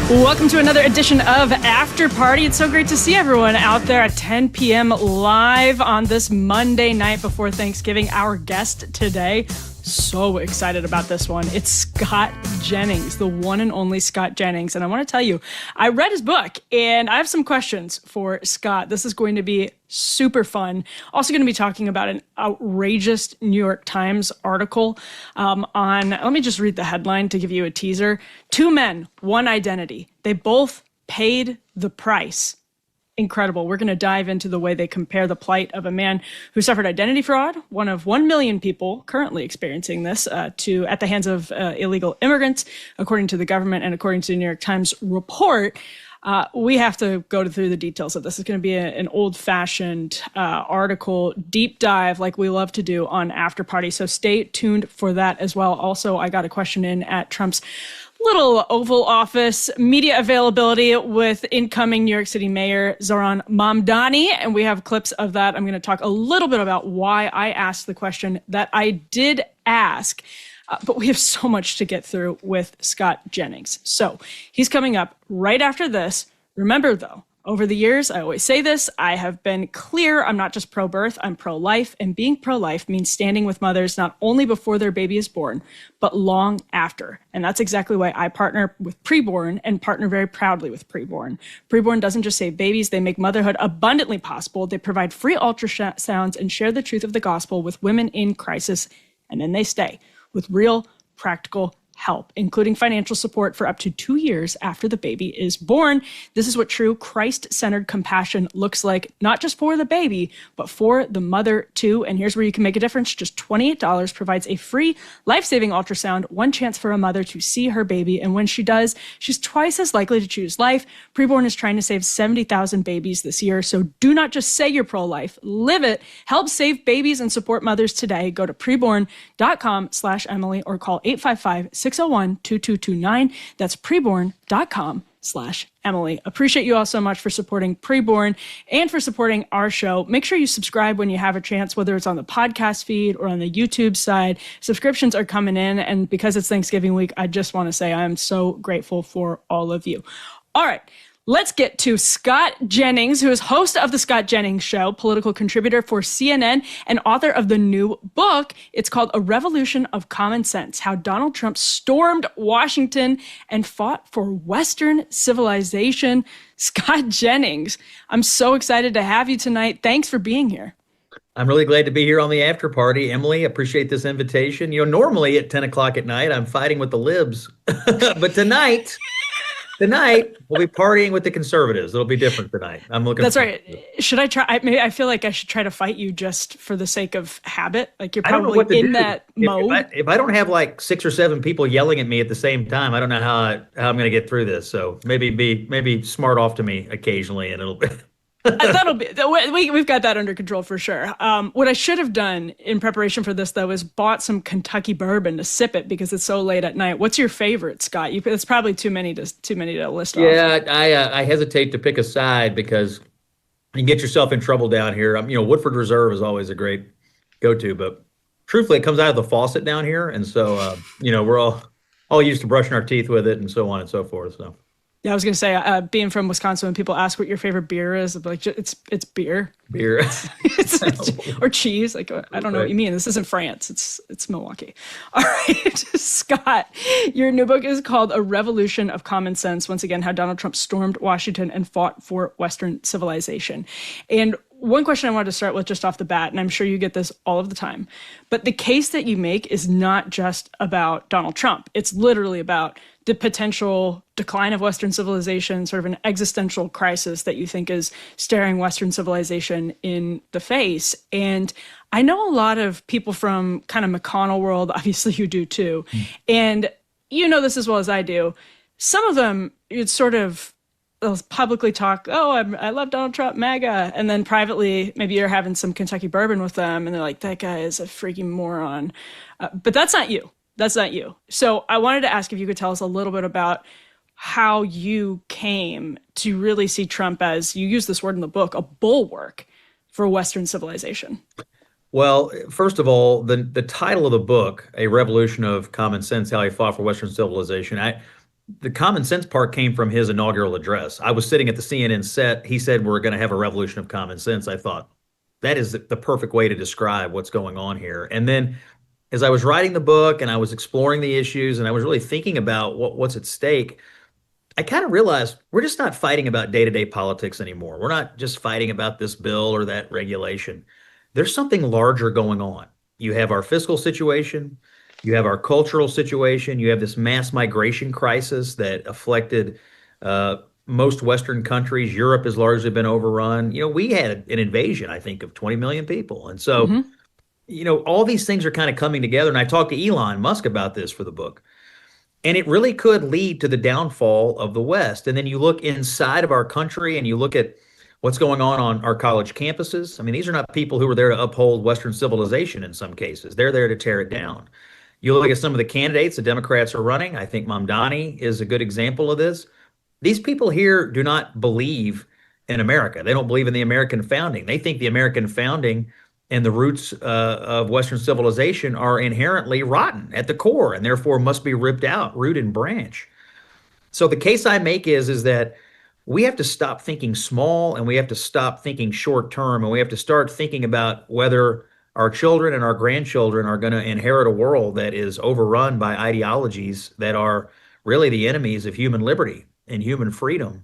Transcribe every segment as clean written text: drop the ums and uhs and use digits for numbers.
Welcome to another edition of After Party. It's so great to see everyone out there at 10 p.m. live on this Monday night before Thanksgiving. Our guest today, so excited about this one. It's Scott Jennings, the one and only Scott Jennings. And I want to tell you, I read his book and I have some questions for Scott. This is going to be super fun. Also going to be talking about an outrageous New York Times article let me just read the headline to give you a teaser. 2 men, 1 identity. They both paid the price. Incredible. We're going to dive into the way they compare the plight of a man who suffered identity fraud, one of 1 million people currently experiencing this, at the hands of illegal immigrants, according to the government and according to the New York Times report. We have to go through the details of this. It's going to be an old-fashioned article, deep dive like we love to do on After Party. So stay tuned for that as well. Also, I got a question in at Trump's little Oval Office media availability with incoming New York City Mayor Zohran Mamdani, and we have clips of that. I'm going to talk a little bit about why I asked the question that I did ask. But we have so much to get through with Scott Jennings. So he's coming up right after this. Remember, though, over the years, I always say this, I have been clear, I'm not just pro-birth, I'm pro-life. And being pro-life means standing with mothers not only before their baby is born, but long after. And that's exactly why I partner with Preborn and partner very proudly with Preborn. Preborn doesn't just save babies, they make motherhood abundantly possible. They provide free ultrasounds and share the truth of the gospel with women in crisis, and then they stay with real, practical help, including financial support for up to 2 years after the baby is born. This is what true Christ-centered compassion looks like, not just for the baby, but for the mother too. And here's where you can make a difference. Just $28 provides a free life-saving ultrasound, 1 chance for a mother to see her baby. And when she does, she's twice as likely to choose life. Preborn is trying to save 70,000 babies this year. So do not just say you're pro-life, live it. Help save babies and support mothers today. Go to preborn.com/Emily or call 855-601-2229. That's preborn.com/Emily. Appreciate you all so much for supporting Preborn and for supporting our show. Make sure you subscribe when you have a chance, whether it's on the podcast feed or on the YouTube side. Subscriptions are coming in, and because it's Thanksgiving week, I just want to say I'm so grateful for all of you. All right. Let's get to Scott Jennings, who is host of The Scott Jennings Show, political contributor for CNN, and author of the new book. It's called A Revolution of Common Sense, How Donald Trump Stormed Washington and Fought for Western Civilization. Scott Jennings, I'm so excited to have you tonight. Thanks for being here. I'm really glad to be here on the after party. Emily, appreciate this invitation. You know, normally at 10 o'clock at night, I'm fighting with the Libs, but tonight we'll be partying with the conservatives. It'll be different tonight. I'm looking. That's right. Should I try? Maybe I feel like I should try to fight you just for the sake of habit. Like you're probably in that mode. If I don't have like 6 or 7 people yelling at me at the same time, I don't know how I'm going to get through this. So maybe smart off to me occasionally, and it'll be. That'll be. We've got that under control for sure. What I should have done in preparation for this, though, is bought some Kentucky bourbon to sip it because it's so late at night. What's your favorite, Scott? It's probably too many to list off. Yeah, I hesitate to pick a side because you can get yourself in trouble down here. Woodford Reserve is always a great go-to, but truthfully, it comes out of the faucet down here, and so we're all used to brushing our teeth with it, and so on and so forth. So. Yeah, I was going to say, being from Wisconsin, when people ask what your favorite beer is, I'm like, it's beer. Beer. Or cheese. Like, I don't know what you mean. This isn't France. It's Milwaukee. All right, Scott, your new book is called A Revolution of Common Sense. Once again, how Donald Trump stormed Washington and fought for Western civilization. And one question I wanted to start with just off the bat, and I'm sure you get this all of the time, but the case that you make is not just about Donald Trump. It's literally about the potential decline of Western civilization, sort of an existential crisis that you think is staring Western civilization in the face. And I know a lot of people from kind of McConnell world, obviously you do too, and you know this as well as I do. Some of them, it's sort of, they'll publicly talk, I love Donald Trump, MAGA. And then privately, maybe you're having some Kentucky bourbon with them and they're like, that guy is a freaking moron. But that's not you. That's not you. So I wanted to ask if you could tell us a little bit about how you came to really see Trump as, you use this word in the book, a bulwark for Western civilization. Well, first of all, the title of the book, A Revolution of Common Sense, How He Fought for Western Civilization, The common sense part came from his inaugural address. I was sitting at the CNN set. He said, "We're going to have a revolution of common sense." I thought, that is the perfect way to describe what's going on here. And then as I was writing the book and I was exploring the issues and I was really thinking about what's at stake, I kind of realized we're just not fighting about day-to-day politics anymore. We're not just fighting about this bill or that regulation. There's something larger going on. You have our fiscal situation, you have our cultural situation, you have this mass migration crisis that afflicted most Western countries. Europe has largely been overrun. We had an invasion, I think, of 20 million people. And so, Hmm. all these things are kind of coming together. And I talked to Elon Musk about this for the book. And it really could lead to the downfall of the West. And then you look inside of our country and you look at what's going on our college campuses. I mean, these are not people who are there to uphold Western civilization in some cases. They're there to tear it down. You look at some of the candidates the Democrats are running. I think Mamdani is a good example of this. These people here do not believe in America. They don't believe in the American founding. They think the American founding and the roots of Western civilization are inherently rotten at the core and therefore must be ripped out, root and branch. So the case I make is that we have to stop thinking small and we have to stop thinking short term and we have to start thinking about whether our children and our grandchildren are going to inherit a world that is overrun by ideologies that are really the enemies of human liberty and human freedom.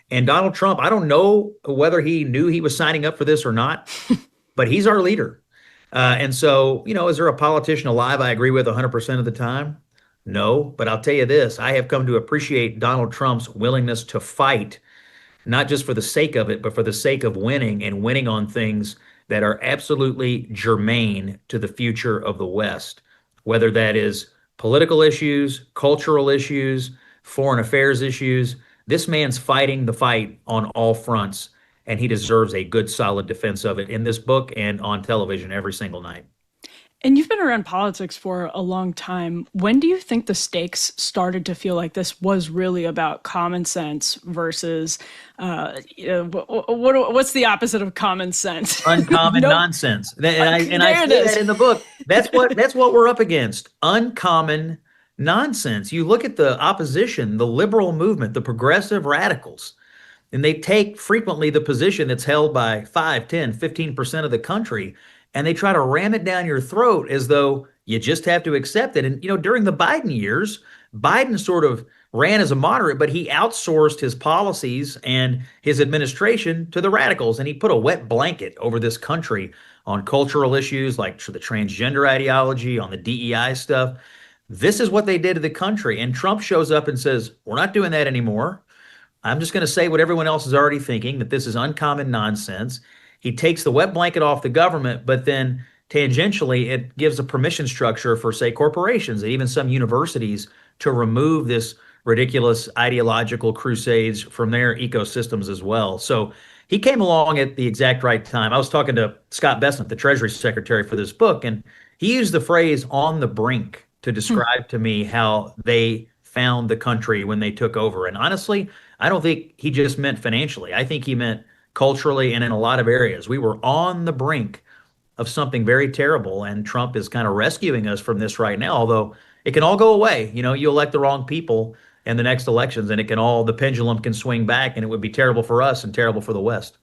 And Donald Trump, I don't know whether he knew he was signing up for this or not, but he's our leader. And so, is there a politician alive I agree with 100% of the time? No, but I'll tell you this, I have come to appreciate Donald Trump's willingness to fight, not just for the sake of it, but for the sake of winning and winning on things that are absolutely germane to the future of the West, whether that is political issues, cultural issues, foreign affairs issues. This man's fighting the fight on all fronts, and he deserves a good, solid defense of it in this book and on television every single night. And you've been around politics for a long time. When do you think the stakes started to feel like this was really about common sense versus, what's the opposite of common sense? Uncommon Nope. nonsense. And I There it say is. that in the book. That's what we're up against. Uncommon nonsense. You look at the opposition, the liberal movement, the progressive radicals, and they take frequently the position that's held by 5, 10, 15% of the country, and they try to ram it down your throat as though you just have to accept it. And, during the Biden years, Biden sort of ran as a moderate, but he outsourced his policies and his administration to the radicals. And he put a wet blanket over this country on cultural issues like the transgender ideology, on the DEI stuff. This is what they did to the country. And Trump shows up and says, we're not doing that anymore. I'm just going to say what everyone else is already thinking, that this is uncommon nonsense. He takes the wet blanket off the government, but then tangentially, it gives a permission structure for, say, corporations and even some universities to remove this ridiculous ideological crusades from their ecosystems as well. So he came along at the exact right time. I was talking to Scott Bessent, the Treasury Secretary for this book, and he used the phrase on the brink to describe to me how they found the country when they took over. And honestly, I don't think he just meant financially. I think he meant culturally and in a lot of areas. We were on the brink of something very terrible, and Trump is kind of rescuing us from this right now, although it can all go away. You elect the wrong people in the next elections, and the pendulum can swing back, and it would be terrible for us and terrible for the West.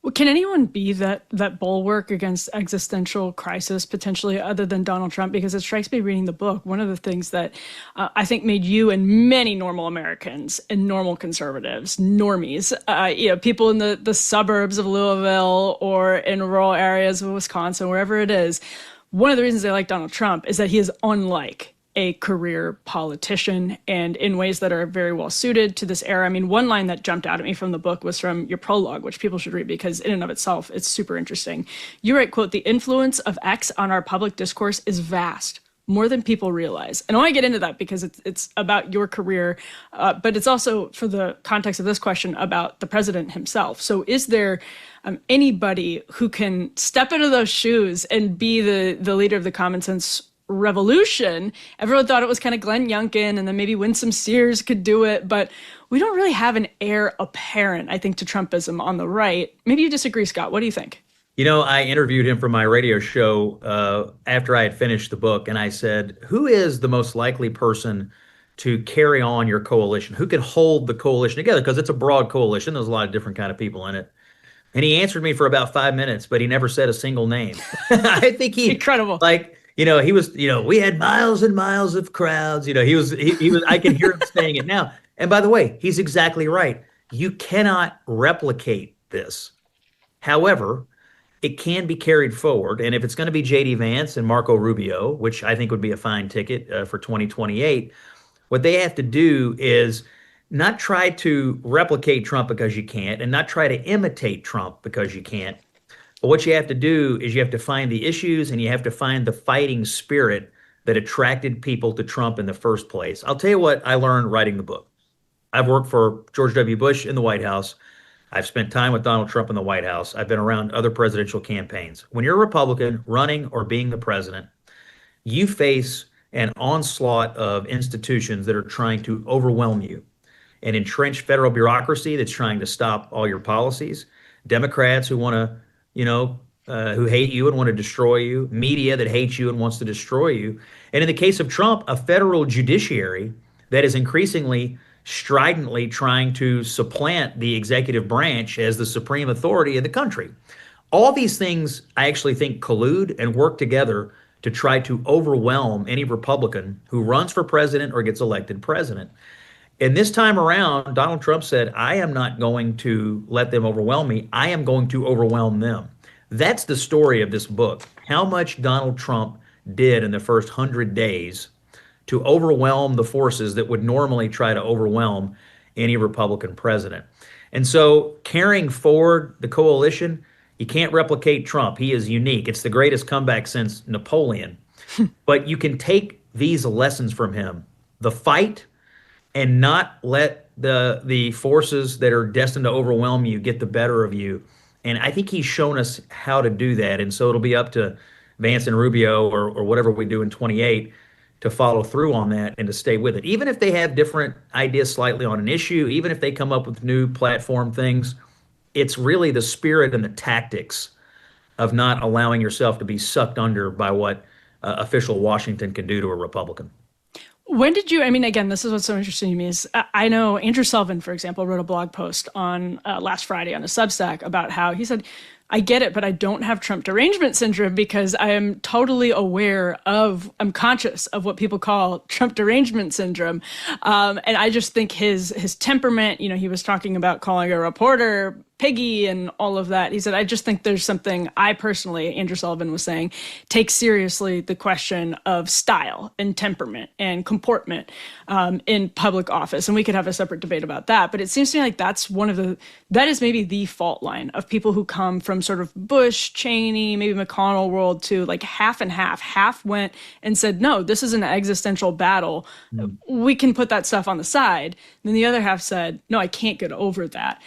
Well, can anyone be that bulwark against existential crisis potentially other than Donald Trump? Because it strikes me reading the book, one of the things that I think made you and many normal Americans and normal conservatives, normies, people in the suburbs of Louisville or in rural areas of Wisconsin, wherever it is, one of the reasons they like Donald Trump is that he is unlike a career politician and in ways that are very well suited to this era. I mean, one line that jumped out at me from the book was from your prologue, which people should read because in and of itself, it's super interesting. You write, quote, "The influence of X on our public discourse is vast, more than people realize." And I want to get into that because it's about your career, but it's also, for the context of this question, about the president himself. So is there anybody who can step into those shoes and be the leader of the common sense revolution? Everyone thought it was kind of Glenn Youngkin and then maybe Winsome Sears could do it, but we don't really have an heir apparent, I think, to Trumpism on the right. Maybe you disagree, Scott. What do you think? I interviewed him for my radio show after I had finished the book, and I said, who is the most likely person to carry on your coalition? Who can hold the coalition together? Because it's a broad coalition. There's a lot of different kind of people in it. And he answered me for about 5 minutes, but he never said a single name. I think Incredible. like, he was, we had miles and miles of crowds. He was, I can hear him saying it now. And by the way, he's exactly right. You cannot replicate this. However, it can be carried forward. And if it's going to be J.D. Vance and Marco Rubio, which I think would be a fine ticket for 2028, what they have to do is not try to replicate Trump because you can't, and not try to imitate Trump because you can't. But what you have to do is you have to find the issues and you have to find the fighting spirit that attracted people to Trump in the first place. I'll tell you what I learned writing the book. I've worked for George W. Bush in the White House. I've spent time with Donald Trump in the White House. I've been around other presidential campaigns. When you're a Republican running or being the president, you face an onslaught of institutions that are trying to overwhelm you. An entrenched federal bureaucracy that's trying to stop all your policies, Democrats who want to, who hate you and want to destroy you, media that hates you and wants to destroy you. And in the case of Trump, a federal judiciary that is increasingly stridently trying to supplant the executive branch as the supreme authority in the country. All these things, I actually think, collude and work together to try to overwhelm any Republican who runs for president or gets elected president. And this time around, Donald Trump said, I am not going to let them overwhelm me. I am going to overwhelm them. That's the story of this book. How much Donald Trump did in the first 100 days to overwhelm the forces that would normally try to overwhelm any Republican president. And so carrying forward the coalition, you can't replicate Trump. He is unique. It's the greatest comeback since Napoleon. But you can take these lessons from him, the fight, and not let the forces that are destined to overwhelm you get the better of you. And I think he's shown us how to do that. And so it'll be up to Vance and Rubio or whatever we do in 28 to follow through on that and to stay with it. Even if they have different ideas slightly on an issue, even if they come up with new platform things, it's really the spirit and the tactics of not allowing yourself to be sucked under by what official Washington can do to a Republican. When did you, again, this is what's so interesting to me is I know Andrew Sullivan, for example, wrote a blog post on last Friday on a Substack about how he said, I get it, but I don't have Trump derangement syndrome because I am totally I'm conscious of what people call Trump derangement syndrome. And I just think his temperament, he was talking about calling a reporter piggy and all of that. He said, I just think there's something I personally, Andrew Sullivan was saying, take seriously the question of style and temperament and comportment in public office. And we could have a separate debate about that. But it seems to me like that is maybe the fault line of people who come from sort of Bush, Cheney, maybe McConnell world to like half and half. Half went and said, no, this is an existential battle. We can put that stuff on the side. And then the other half said, no, I can't get over that.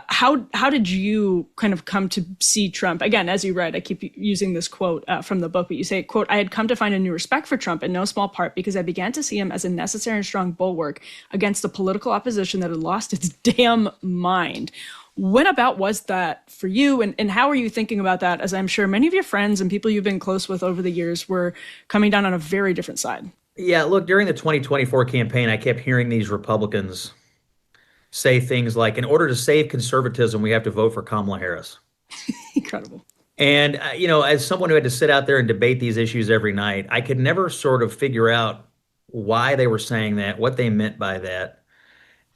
How did you kind of come to see Trump? Again, as you read, I keep using this quote from the book, but you say, quote, I had come to find a new respect for Trump in no small part because I began to see him as a necessary and strong bulwark against the political opposition that had lost its damn mind. When about was that for you? And how are you thinking about that? As I'm sure many of your friends and people you've been close with over the years were coming down on a very different side. Yeah, look, during the 2024 campaign, I kept hearing these Republicans say things like, in order to save conservatism, we have to vote for Kamala Harris. Incredible. And, as someone who had to sit out there and debate these issues every night, I could never sort of figure out why they were saying that, what they meant by that.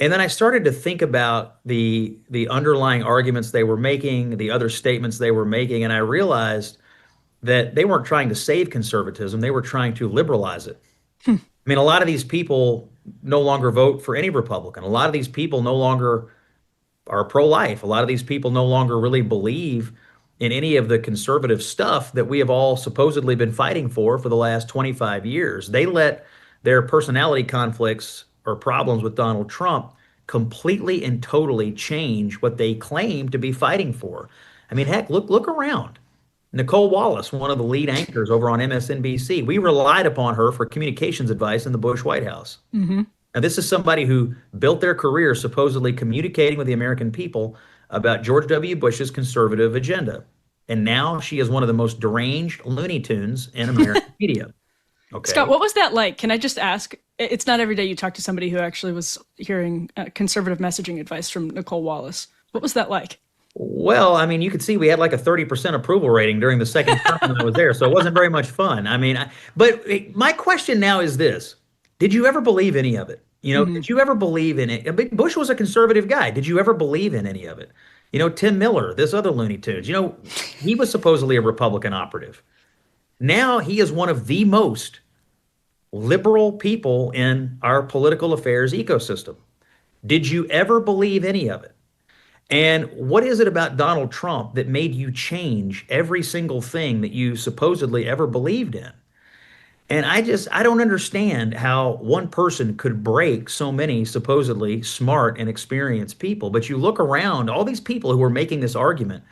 And then I started to think about the underlying arguments they were making, the other statements they were making, and I realized that they weren't trying to save conservatism, they were trying to liberalize it. A lot of these people no longer vote for any Republican. A lot of these people no longer are pro-life. A lot of these people no longer really believe in any of the conservative stuff that we have all supposedly been fighting for the last 25 years. They let their personality conflicts or problems with Donald Trump completely and totally change what they claim to be fighting for. Heck, look around. Nicole Wallace, one of the lead anchors over on MSNBC, we relied upon her for communications advice in the Bush White House. Mm-hmm. Now, this is somebody who built their career supposedly communicating with the American people about George W. Bush's conservative agenda. And now she is one of the most deranged Looney Tunes in American media. Okay. Scott, what was that like? Can I just ask, it's not every day you talk to somebody who actually was hearing conservative messaging advice from Nicole Wallace. What was that like? Well, I mean, you could see we had like a 30% approval rating during the second term when I was there, so it wasn't very much fun. I mean, but my question now is this: did you ever believe any of it? Did you ever believe in it? Bush was a conservative guy. Did you ever believe in any of it? Tim Miller, this other Looney Tunes, he was supposedly a Republican operative. Now he is one of the most liberal people in our political affairs ecosystem. Did you ever believe any of it? And what is it about Donald Trump that made you change every single thing that you supposedly ever believed in? And I don't understand how one person could break so many supposedly smart and experienced people. But you look around, all these people who are making this argument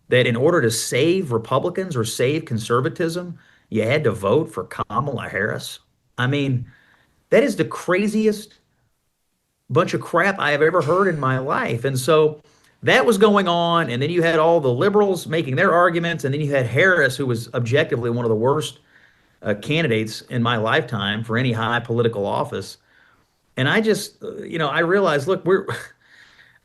that in order to save Republicans or save conservatism, you had to vote for Kamala Harris. I mean, that is the craziest bunch of crap I have ever heard in my life. And so that was going on. And then you had all the liberals making their arguments. And then you had Harris, who was objectively one of the worst candidates in my lifetime for any high political office. And I just, I realized, look,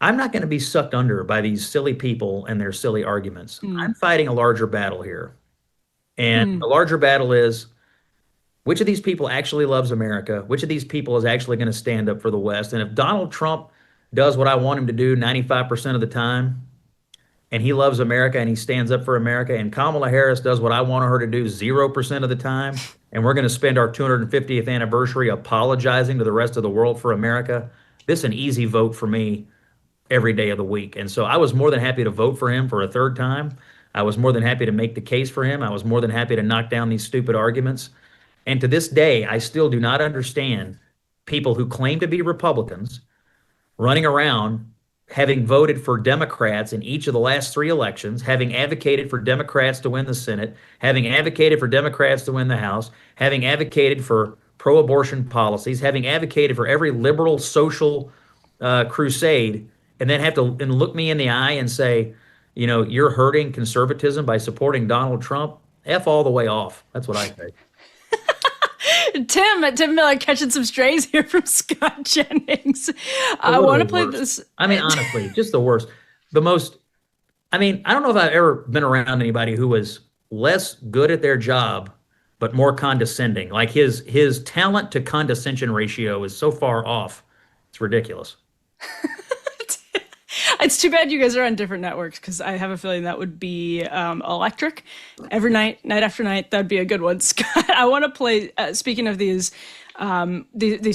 I'm not going to be sucked under by these silly people and their silly arguments. I'm fighting a larger battle here. And the larger battle is, which of these people actually loves America? Which of these people is actually going to stand up for the West? And if Donald Trump does what I want him to do 95% of the time, and he loves America and he stands up for America, and Kamala Harris does what I want her to do 0% of the time, and we're going to spend our 250th anniversary apologizing to the rest of the world for America, this is an easy vote for me every day of the week. And so I was more than happy to vote for him for a third time. I was more than happy to make the case for him. I was more than happy to knock down these stupid arguments. And to this day, I still do not understand people who claim to be Republicans running around having voted for Democrats in each of the last 3 elections, having advocated for Democrats to win the Senate, having advocated for Democrats to win the House, having advocated for pro-abortion policies, having advocated for every liberal social crusade, and then have to look me in the eye and say, you're hurting conservatism by supporting Donald Trump. F all the way off. That's what I say. Tim Miller catching some strays here from Scott Jennings. I want to play this. I mean, honestly, just the worst. I don't know if I've ever been around anybody who was less good at their job, but more condescending. Like his talent to condescension ratio is so far off. It's ridiculous. It's too bad you guys are on different networks, because I have a feeling that would be electric every night after night. That'd be a good one. Scott, I want to play, speaking of these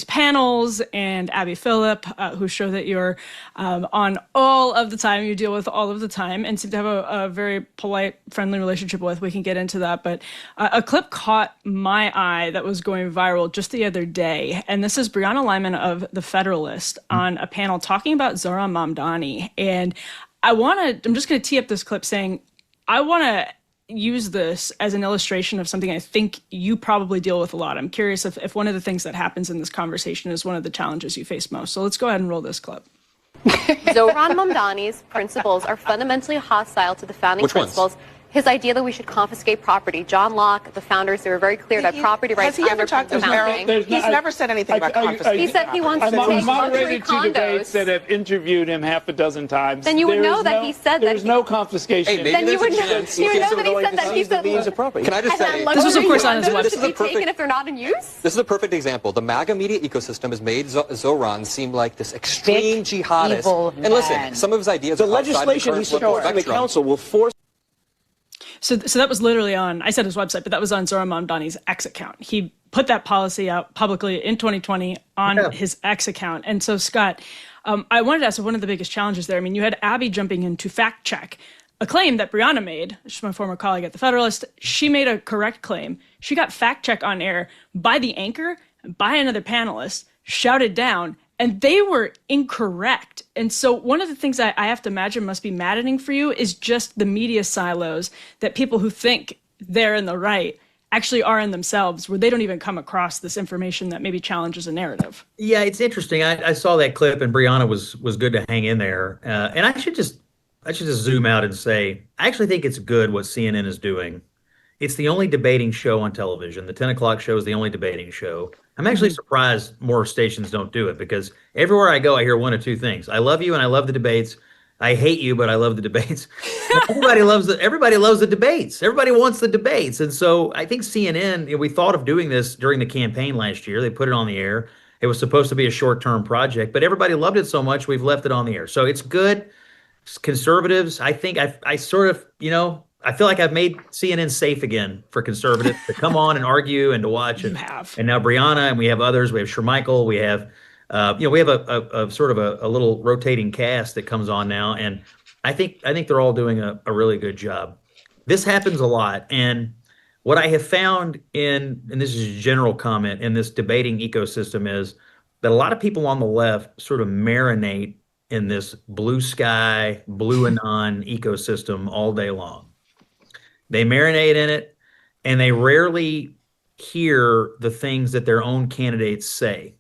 panels and Abby Phillip, who show that you're on all of the time, you deal with all of the time, and seem to have a very polite, friendly relationship with. We can get into that. But a clip caught my eye that was going viral just the other day. And this is Brianna Lyman of The Federalist on a panel talking about Zohran Mamdani. And I'm just going to tee up this clip saying, I want to use this as an illustration of something I think you probably deal with a lot. I'm curious if one of the things that happens in this conversation is one of the challenges you face most. So let's go ahead and roll this clip. Zohran Mamdani's principles are fundamentally hostile to the founding principles. His idea that we should confiscate property. John Locke, the founders, they were very clear that property rights underpin the founding. He's never said anything about confiscation. He said he wants to take luxury condos. Two debates that have interviewed him half a dozen times. Then you would know that he said that. There's no confiscation. Then you would know that he said that. He said means of property. Can I just say, this was of course on his website. To be taken if they're not in use. This is a perfect example. The MAGA media ecosystem has made Zohran seem like this extreme jihadist. And listen, some of his ideas. The legislation he supports in the council will force. So that was literally on, I said his website, but that was on Zohran Mamdani's X account. He put that policy out publicly in 2020 on his X account. And so, Scott, I wanted to ask one of the biggest challenges there. I mean, you had Abby jumping in to fact check a claim that Brianna made. She's my former colleague at The Federalist. She made a correct claim. She got fact checked on air by the anchor, by another panelist, shouted down, and they were incorrect. And so one of the things I have to imagine must be maddening for you is just the media silos that people who think they're in the right actually are in themselves, where they don't even come across this information that maybe challenges a narrative. Yeah, it's interesting. I saw that clip, and Brianna was good to hang in there. And I should just zoom out and say, I actually think it's good what CNN is doing. It's the only debating show on television. The 10 o'clock show is the only debating show. I'm actually surprised more stations don't do it, because everywhere I go, I hear one of two things. I love you and I love the debates. I hate you, but I love the debates. Everybody loves the debates. Everybody wants the debates. And so I think CNN, we thought of doing this during the campaign last year. They put it on the air. It was supposed to be a short-term project, but everybody loved it so much, we've left it on the air. So it's good. Conservatives, I think I sort of, I feel like I've made CNN safe again for conservatives to come on and argue and to watch. And now Brianna, and we have others. We have Shermichael. We have, we have a sort of a little rotating cast that comes on now, and I think they're all doing a really good job. This happens a lot, and what I have found and this is a general comment in this debating ecosystem, is that a lot of people on the left sort of marinate in this blue sky, blue anon ecosystem all day long. They marinate in it, and they rarely hear the things that their own candidates say.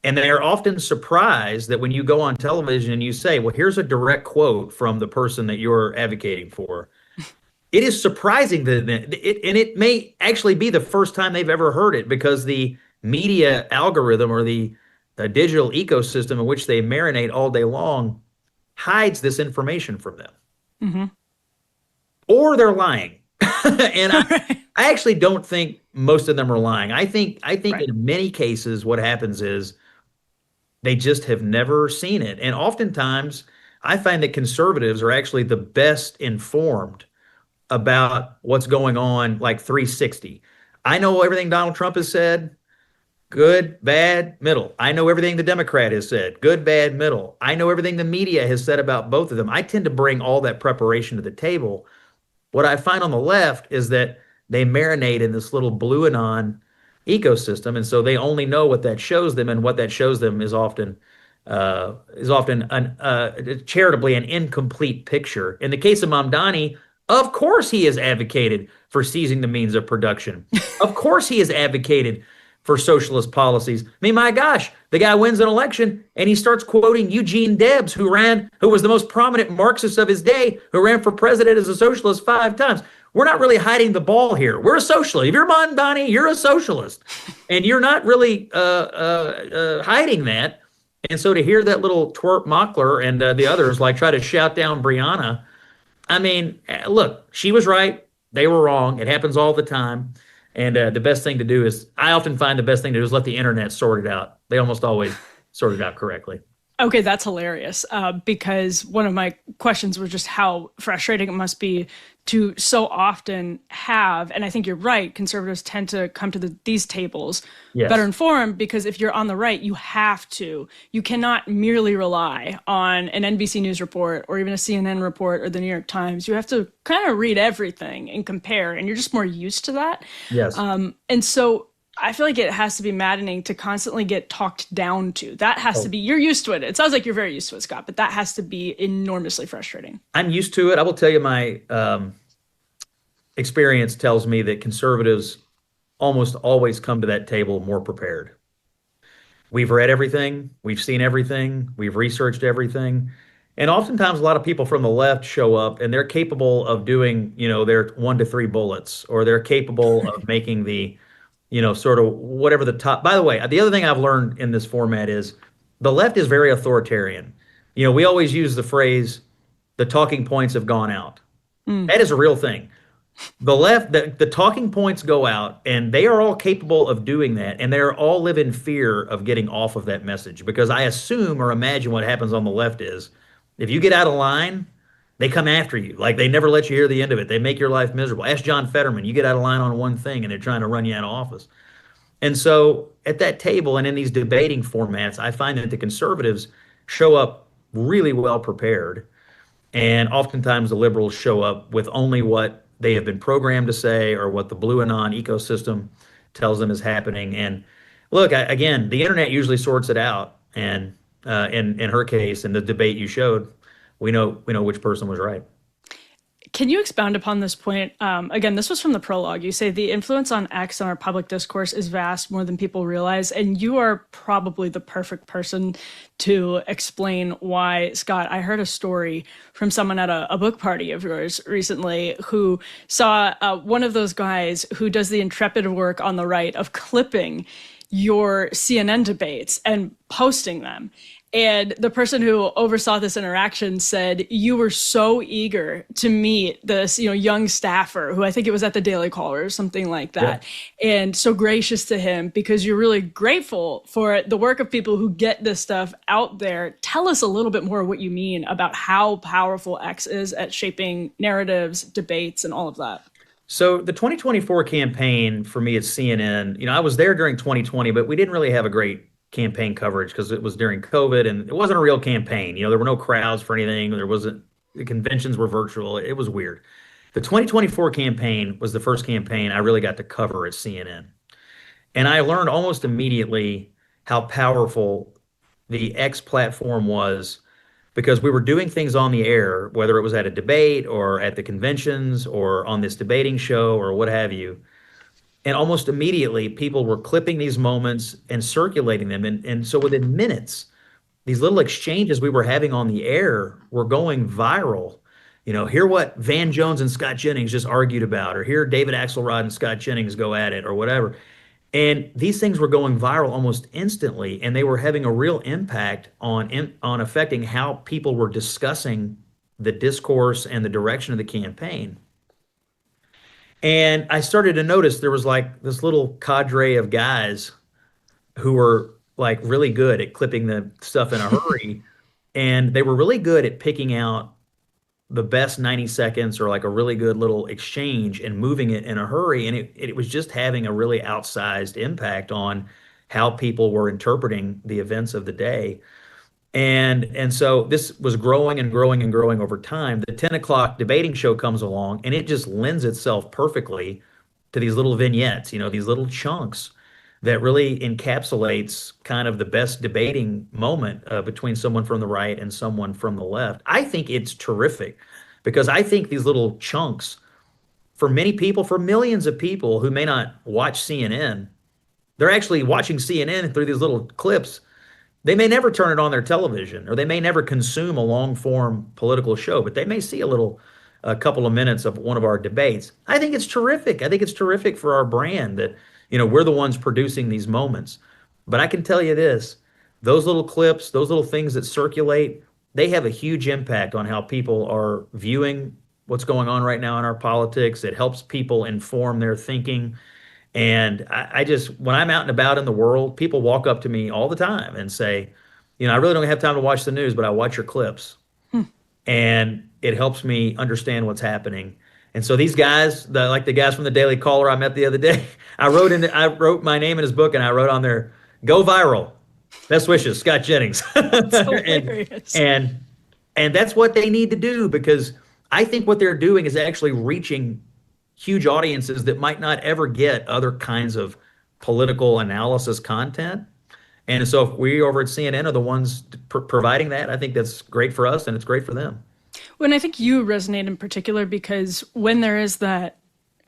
And they're often surprised that when you go on television and you say, well, here's a direct quote from the person that you're advocating for, it is surprising to them. And it may actually be the first time they've ever heard it, because the media algorithm or the digital ecosystem in which they marinate all day long hides this information from them. Mm-hmm. Or they're lying. And I actually don't think most of them are lying. I think in many cases what happens is they just have never seen it. And oftentimes I find that conservatives are actually the best informed about what's going on, like 360. I know everything Donald Trump has said, good, bad, middle. I know everything the Democrat has said, good, bad, middle. I know everything the media has said about both of them. I tend to bring all that preparation to the table. What I find on the left is that they marinate in this little blue anon ecosystem, and so they only know what that shows them, and what that shows them is often charitably an incomplete picture. In the case of Mamdani, of course he has advocated for seizing the means of production. Of course he has advocated for socialist policies. I mean, my gosh, the guy wins an election and he starts quoting Eugene Debs, who was the most prominent Marxist of his day, who ran for president as a socialist 5 times. We're not really hiding the ball here. We're a socialist. If you're Mamdani, you're a socialist, and you're not really hiding that. And so to hear that little twerp Mockler and the others like try to shout down Brianna, I mean, look, she was right. They were wrong. It happens all the time. And the best thing to do is, I often find the best thing to do is let the internet sort it out. They almost always sort it out correctly. Okay, that's hilarious, because one of my questions was just how frustrating it must be to so often have, and I think you're right, conservatives tend to come to these tables better informed, because if you're on the right, you cannot merely rely on an NBC News report or even a CNN report or the New York Times. You have to kind of read everything and compare, and you're just more used to that. Yes. And so I feel like it has to be maddening to constantly get talked down to. That has to be, you're used to it. It sounds like you're very used to it, Scott, but that has to be enormously frustrating. I'm used to it. I will tell you, my experience tells me that conservatives almost always come to that table more prepared. We've read everything. We've seen everything. We've researched everything. And oftentimes a lot of people from the left show up and they're capable of doing, their 1 to 3 bullets, or they're capable of making the sort of whatever the top. By the way, the other thing I've learned in this format is the left is very authoritarian. We always use the phrase, the talking points have gone out. That is a real thing. The left, the talking points go out, and they are all capable of doing that. And they all live in fear of getting off of that message, because I assume or imagine what happens on the left is if you get out of line, they come after you. Like, they never let you hear the end of it. They make your life miserable. Ask John Fetterman. You get out of line on one thing and they're trying to run you out of office. And so at that table and in these debating formats, I find that the conservatives show up really well prepared. And oftentimes the liberals show up with only what they have been programmed to say, or what the blue anon ecosystem tells them is happening. And look, again, the internet usually sorts it out. And in her case, in the debate you showed, we know which person was right. Can you expound upon this point? Again, this was from the prologue. You say the influence on X on our public discourse is vast, more than people realize, and you are probably the perfect person to explain why. Scott, I heard a story from someone at a book party of yours recently who saw one of those guys who does the intrepid work on the right of clipping your CNN debates and posting them. And the person who oversaw this interaction said you were so eager to meet this, young staffer who I think it was at the Daily Caller or something like that, and so gracious to him because you're really grateful for the work of people who get this stuff out there. Tell us a little bit more what you mean about how powerful X is at shaping narratives, debates, and all of that. So the 2024 campaign for me at CNN, I was there during 2020, but we didn't really have a great campaign coverage because it was during COVID and it wasn't a real campaign. There were no crowds for anything. The conventions were virtual. It was weird. The 2024 campaign was the first campaign I really got to cover at CNN. And I learned almost immediately how powerful the X platform was because we were doing things on the air, whether it was at a debate or at the conventions or on this debating show or what have you. And almost immediately, people were clipping these moments and circulating them. And so within minutes, these little exchanges we were having on the air were going viral. Hear what Van Jones and Scott Jennings just argued about, or hear David Axelrod and Scott Jennings go at it, or whatever. And these things were going viral almost instantly, and they were having a real impact on affecting how people were discussing the discourse and the direction of the campaign. And I started to notice there was like this little cadre of guys who were like really good at clipping the stuff in a hurry. And they were really good at picking out the best 90 seconds or like a really good little exchange and moving it in a hurry. And it was just having a really outsized impact on how people were interpreting the events of the day. And so this was growing and growing and growing over time. The 10 o'clock debating show comes along and it just lends itself perfectly to these little vignettes, these little chunks that really encapsulates kind of the best debating moment between someone from the right and someone from the left. I think it's terrific because I think these little chunks for many people, for millions of people who may not watch CNN, they're actually watching CNN through these little clips. They may never turn it on their television, or they may never consume a long-form political show, but they may see a couple of minutes of one of our debates. I think it's terrific. I think it's terrific for our brand that, we're the ones producing these moments. But I can tell you this, those little clips, those little things that circulate, they have a huge impact on how people are viewing what's going on right now in our politics. It helps people inform their thinking. And I just, when I'm out and about in the world, people walk up to me all the time and say, I really don't have time to watch the news, but I watch your clips. And it helps me understand what's happening. And so these guys, like the guys from the Daily Caller I met the other day, I wrote my name in his book and I wrote on there, "Go viral. Best wishes, Scott Jennings." That's hilarious. and that's what they need to do because I think what they're doing is actually reaching huge audiences that might not ever get other kinds of political analysis content. And so if we over at CNN are the ones providing that, I think that's great for us and it's great for them. Well, and I think you resonate in particular because when there is that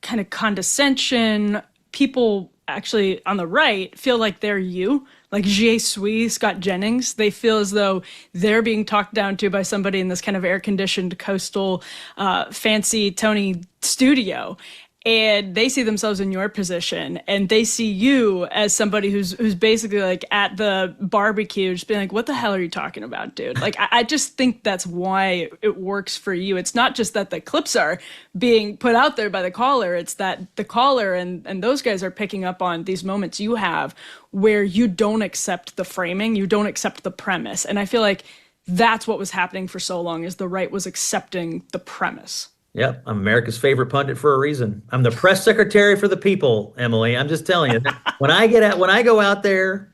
kind of condescension, people actually on the right feel like they're you, like Je suis Scott Jennings. They feel as though they're being talked down to by somebody in this kind of air-conditioned coastal fancy Tony studio. And they see themselves in your position and they see you as somebody who's basically like at the barbecue, just being like, what the hell are you talking about, dude? Like, I just think that's why it works for you. It's not just that the clips are being put out there by the caller. It's that the caller and those guys are picking up on these moments you have where you don't accept the framing, you don't accept the premise. And I feel like that's what was happening for so long is the right was accepting the premise. Yep, I'm America's favorite pundit for a reason. I'm the press secretary for the people, Emily. I'm just telling you. When I go out there,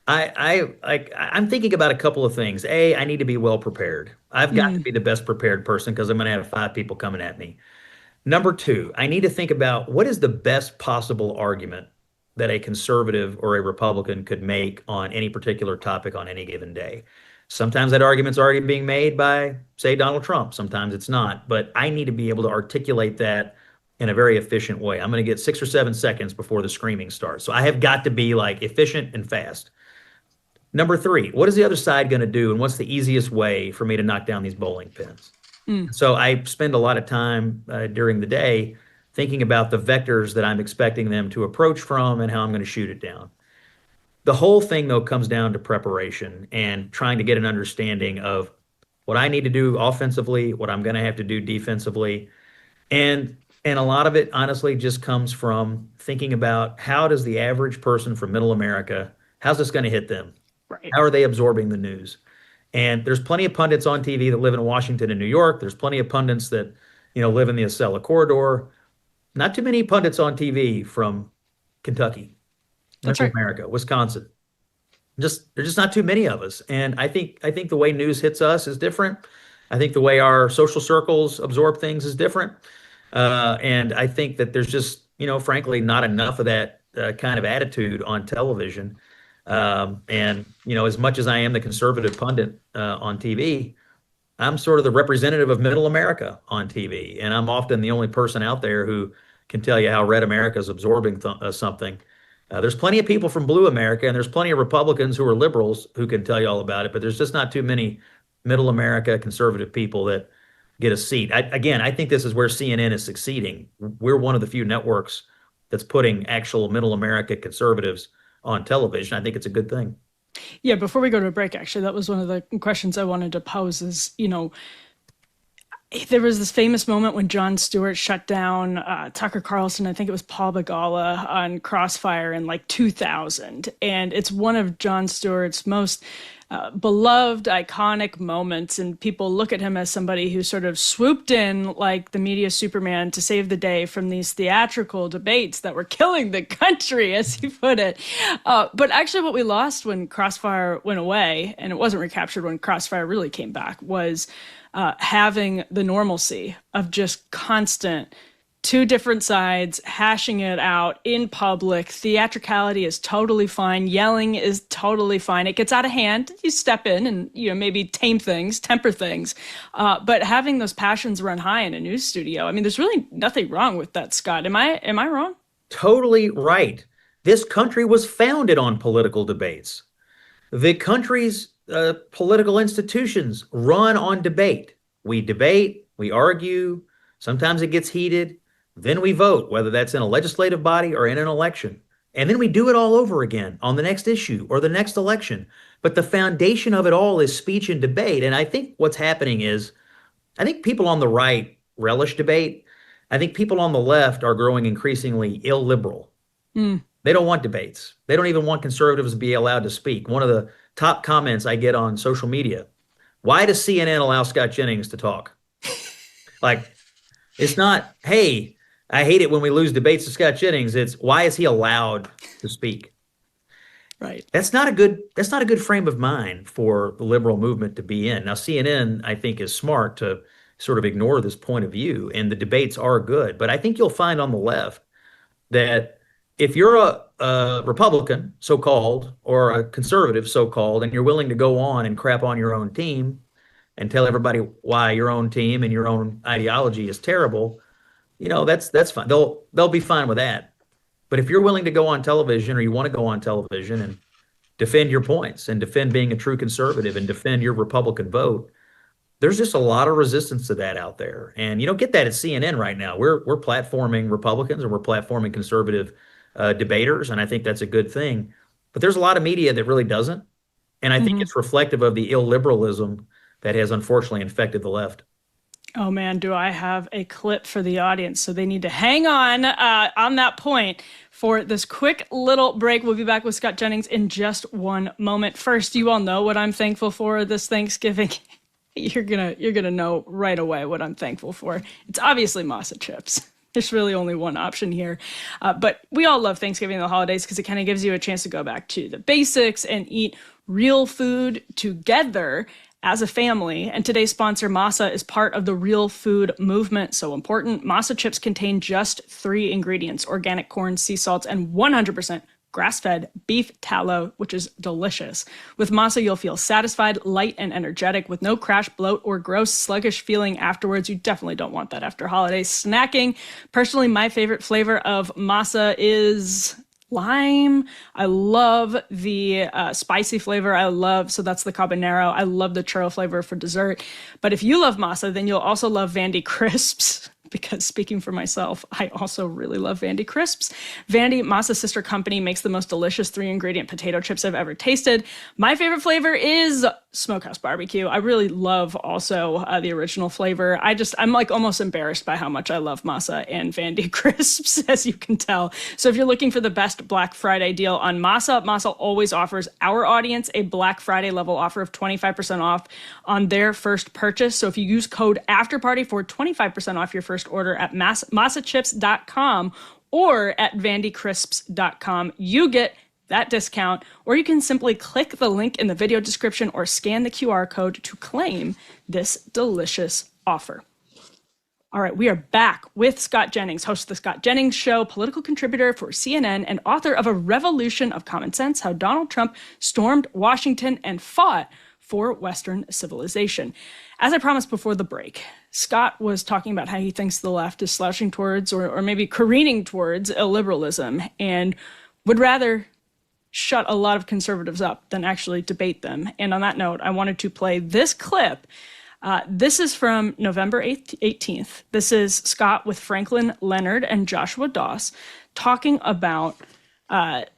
I'm thinking about a couple of things. A, I need to be well prepared. I've got to be the best prepared person because I'm going to have 5 people coming at me. Number 2, I need to think about what is the best possible argument that a conservative or a Republican could make on any particular topic on any given day. Sometimes that argument's already being made by, say, Donald Trump. Sometimes it's not. But I need to be able to articulate that in a very efficient way. I'm going to get 6 or 7 seconds before the screaming starts. So I have got to be like efficient and fast. Number 3, what is the other side going to do? And what's the easiest way for me to knock down these bowling pins? So I spend a lot of time during the day thinking about the vectors that I'm expecting them to approach from and how I'm going to shoot it down. The whole thing, though, comes down to preparation and trying to get an understanding of what I need to do offensively, what I'm going to have to do defensively. And a lot of it, honestly, just comes from thinking about how does the average person from middle America, how's this going to hit them? Right. How are they absorbing the news? And there's plenty of pundits on TV that live in Washington and New York. There's plenty of pundits that, live in the Acela corridor. Not too many pundits on TV from Kentucky, Middle America, Wisconsin. There's just not too many of us. And I think the way news hits us is different. I think the way our social circles absorb things is different. And I think that there's just, frankly, not enough of that kind of attitude on television. And as much as I am the conservative pundit on TV, I'm sort of the representative of middle America on TV. And I'm often the only person out there who can tell you how red America is absorbing something. There's plenty of people from blue America, and there's plenty of Republicans who are liberals who can tell you all about it. But there's just not too many middle America conservative people that get a seat. I think this is where CNN is succeeding. We're one of the few networks that's putting actual middle America conservatives on television. I think it's a good thing. Yeah, before we go to a break, actually, that was one of the questions I wanted to pose is, there was this famous moment when Jon Stewart shut down Tucker Carlson. I think it was Paul Begala on Crossfire in 2000. And it's one of Jon Stewart's most beloved, iconic moments. And people look at him as somebody who sort of swooped in like the media Superman to save the day from these theatrical debates that were killing the country, as he put it. But actually what we lost when Crossfire went away, and it wasn't recaptured when Crossfire really came back, was having the normalcy of just constant two different sides hashing it out in public. Theatricality is totally fine. Yelling is totally fine. It gets out of hand. You step in and maybe tame things, temper things. But having those passions run high in a news studio, I mean, there's really nothing wrong with that, Scott. Am I wrong? Totally right. This country was founded on political debates. The country's political institutions run on debate. We debate, we argue, sometimes it gets heated, then we vote, whether that's in a legislative body or in an election. And then we do it all over again on the next issue or the next election. But the foundation of it all is speech and debate. And I think what's happening is, I think people on the right relish debate. I think people on the left are growing increasingly illiberal. They don't want debates. They don't even want conservatives to be allowed to speak. One of the top comments I get on social media: why does CNN allow Scott Jennings to talk? It's not, hey, I hate it when we lose debates to Scott Jennings. It's, why is he allowed to speak? Right. That's not a good frame of mind for the liberal movement to be in. Now, CNN, I think, is smart to sort of ignore this point of view, and the debates are good. But I think you'll find on the left that if you're a Republican, so-called, or a conservative, so-called, and you're willing to go on and crap on your own team and tell everybody why your own team and your own ideology is terrible, that's fine. They'll be fine with that. But if you're willing to go on television, or you want to go on television and defend your points and defend being a true conservative and defend your Republican vote, there's just a lot of resistance to that out there. And you don't get that at CNN right now. We're platforming Republicans and we're platforming conservative debaters, and I think that's a good thing. But there's a lot of media that really doesn't. And I think it's reflective of the illiberalism that has unfortunately infected the left. Oh, man, do I have a clip for the audience. So they need to hang on that point for this quick little break. We'll be back with Scott Jennings in just one moment. First, you all know what I'm thankful for this Thanksgiving. You're gonna know right away what I'm thankful for. It's obviously masa chips. There's really only one option here. But we all love Thanksgiving and the holidays because it kind of gives you a chance to go back to the basics and eat real food together as a family. And today's sponsor, Masa, is part of the real food movement. So important. Masa chips contain just 3 ingredients: organic corn, sea salt, and 100% grass-fed beef tallow, which is delicious. With Masa, you'll feel satisfied, light, and energetic with no crash, bloat, or gross, sluggish feeling afterwards. You definitely don't want that after holiday snacking. Personally, my favorite flavor of Masa is lime. I love the spicy flavor. So that's the habanero. I love the churro flavor for dessert. But if you love Masa, then you'll also love Vandy Crisps. because speaking for myself, I also really love Vandy crisps. Vandy, Masa's sister company, makes the most delicious 3-ingredient potato chips I've ever tasted. My favorite flavor is smokehouse barbecue. I really love also the original flavor. I'm like almost embarrassed by how much I love Masa and Vandy crisps, as you can tell. So if you're looking for the best Black Friday deal on Masa, Masa always offers our audience a Black Friday level offer of 25% off on their first purchase. So if you use code AFTERPARTY for 25% off your first order at masachips.com or at vandycrisps.com, you get that discount, or you can simply click the link in the video description or scan the QR code to claim this delicious offer. All right, we are back with Scott Jennings, host of The Scott Jennings Show, political contributor for CNN, and author of A Revolution of Common Sense, How Donald Trump Stormed Washington and Fought for Western Civilization. As I promised before the break, Scott was talking about how he thinks the left is slouching towards or maybe careening towards illiberalism and would rather shut a lot of conservatives up than actually debate them. And on that note, I wanted to play this clip. This is from November 18th. This is Scott with Franklin Leonard and Joshua Doss talking about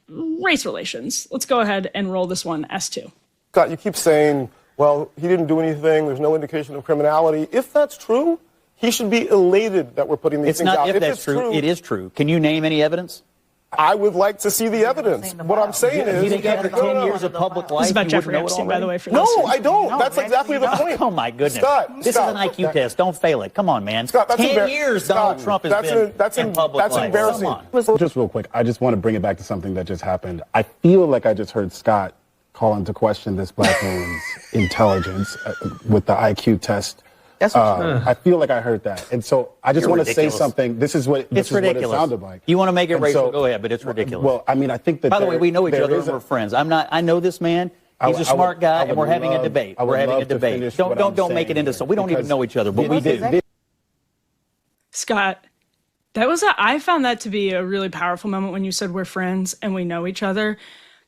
race relations. Let's go ahead and roll this one, S2. Scott, you keep saying, well, he didn't do anything. There's no indication of criminality. If that's true, he should be elated that we're putting these things out. If that's true, it is true. Can you name any evidence? I would like to see the evidence. What I'm saying is... You think after 10 years of public life, This is about you Jeffrey wouldn't know it Epstein, by the way. already? For No, this. I don't. That's exactly the point. Oh, my goodness. Scott, This is an IQ test. Don't fail it. Come on, man. Scott, that's 10 years Donald Trump has been in public life. embarrassing. Come on. Just real quick, I just want to bring it back to something that just happened. I feel like I just heard Scott call into question this black man's intelligence with the IQ test. That's I feel like I heard that. And so I just want to say something. This is what it sounded like. You want to make it racial, so, go ahead, but it's ridiculous. Well, I mean, I think that By the way, we know each other and we're friends. I know this man. He's a smart guy, and we're having a debate. We're having a debate. Don't make it into so. We don't even know each other, but we do. Scott, I found that to be a really powerful moment when you said we're friends and we know each other.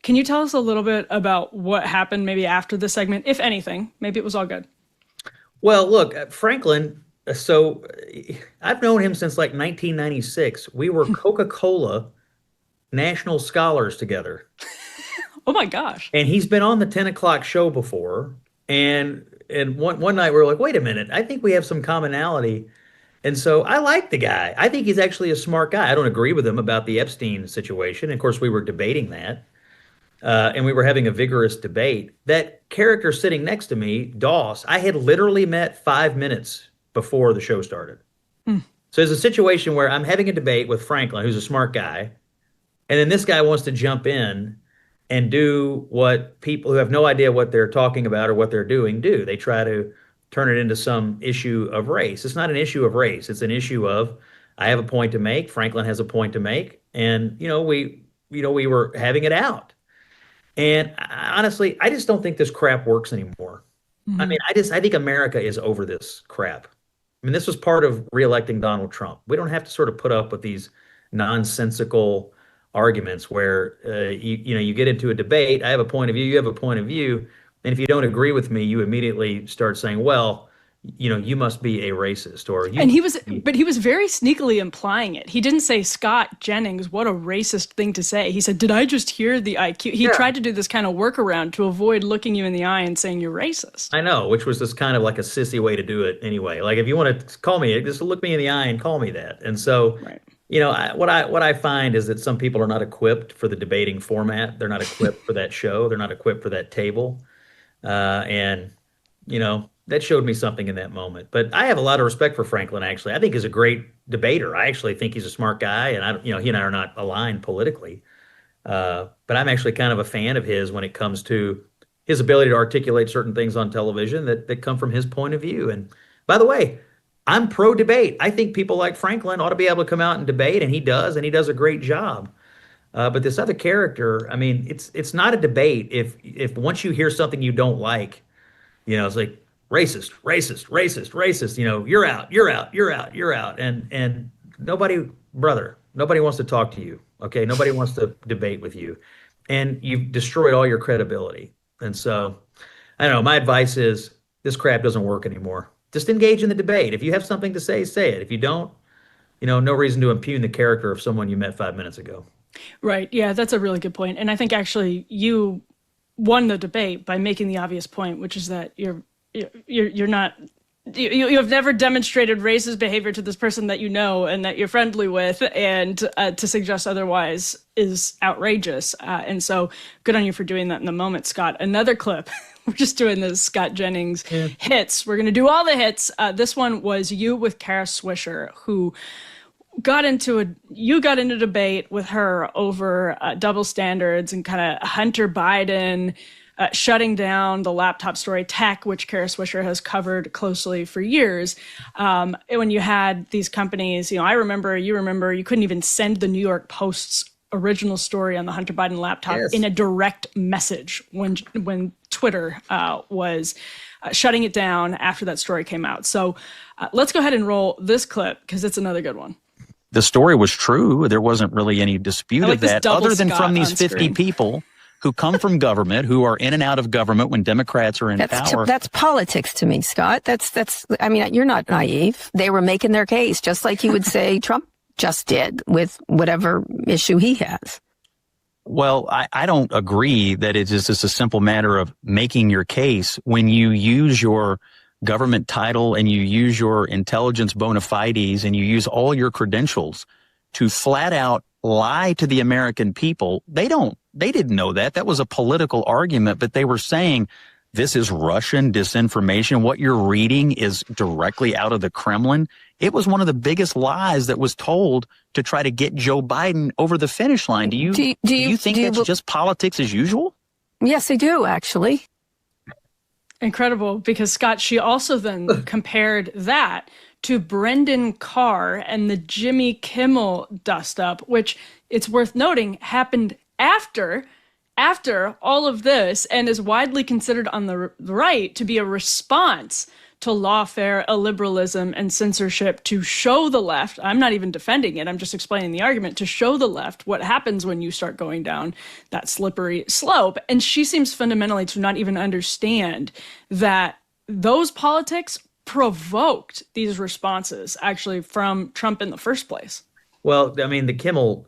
Can you tell us a little bit about what happened maybe after the segment, if anything? Maybe it was all good. Well, look, Franklin, so I've known him since like 1996. We were Coca-Cola national scholars together. Oh my gosh. And he's been on the 10 o'clock show before. And one night we were like, wait a minute, I think we have some commonality. And so I like the guy. I think he's actually a smart guy. I don't agree with him about the Epstein situation. Of course, we were debating that. And we were having a vigorous debate. That character sitting next to me, Doss, I had literally met 5 minutes before the show started. So there's a situation where I'm having a debate with Franklin, who's a smart guy, and then this guy wants to jump in and do what people who have no idea what they're talking about or what they're doing do. They try to turn it into some issue of race. It's not an issue of race. It's an issue of, I have a point to make, Franklin has a point to make, and we were having it out. And honestly, I just don't think this crap works anymore. Mm-hmm. I mean, I think America is over this crap. I mean, this was part of reelecting Donald Trump. We don't have to sort of put up with these nonsensical arguments where you get into a debate. I have a point of view. You have a point of view. And if you don't agree with me, you immediately start saying, well, you must be a racist, but he was very sneakily implying it. He didn't say, Scott Jennings, what a racist thing to say. He said, did I just hear the IQ? He tried to do this kind of workaround to avoid looking you in the eye and saying you're racist. I know, which was this kind of like a sissy way to do it anyway. Like, if you want to call me, just look me in the eye and call me that. And so, right. What I find is that some people are not equipped for the debating format. They're not equipped for that show. They're not equipped for that table. That showed me something in that moment. But I have a lot of respect for Franklin, actually. I think he's a great debater. I actually think he's a smart guy, and he and I are not aligned politically. But I'm actually kind of a fan of his when it comes to his ability to articulate certain things on television that come from his point of view. And by the way, I'm pro-debate. I think people like Franklin ought to be able to come out and debate, and he does a great job. But this other character, I mean, it's not a debate if once you hear something you don't like, it's like, racist, you're out. And nobody wants to talk to you. Okay. Nobody wants to debate with you, and you've destroyed all your credibility. And so I don't know. My advice is this crap doesn't work anymore. just engage in the debate. If you have something to say, say it. If you don't, no reason to impugn the character of someone you met 5 minutes ago. Right. Yeah, that's a really good point. And I think actually you won the debate by making the obvious point, which is that you're not. You have never demonstrated racist behavior to this person that you know and that you're friendly with, and to suggest otherwise is outrageous. And so good on you for doing that in the moment, Scott. Another clip. We're just doing the Scott Jennings hits. We're going to do all the hits. This one was you with Kara Swisher, who got into a debate with her over double standards and kind of Hunter Biden shutting down the laptop story tech, which Kara Swisher has covered closely for years. When you had these companies, you remember, you couldn't even send the New York Post's original story on the Hunter Biden laptop in a direct message when Twitter was shutting it down after that story came out. So let's go ahead and roll this clip because it's another good one. The story was true. There wasn't really any dispute of that, other than from these 50 people who come from government, who are in and out of government when Democrats are in power. That's politics to me, Scott. I mean, you're not naive. They were making their case, just like you would say Trump just did with whatever issue he has. Well, I don't agree that it's just a simple matter of making your case when you use your government title and you use your intelligence bona fides and you use all your credentials to flat out lie to the American people. They didn't know that. That was a political argument, but they were saying this is Russian disinformation. What you're reading is directly out of the Kremlin. It was one of the biggest lies that was told to try to get Joe Biden over the finish line. Do you think that's just politics as usual? Yes, I do, actually. Incredible, because Scott, she also then compared that to Brendan Carr and the Jimmy Kimmel dust-up, which it's worth noting happened after all of this and is widely considered on the right to be a response to lawfare, illiberalism, and censorship to show the left, I'm not even defending it, I'm just explaining the argument, to show the left what happens when you start going down that slippery slope. And she seems fundamentally to not even understand that those politics provoked these responses actually from Trump in the first place. Well, I mean, the Kimmel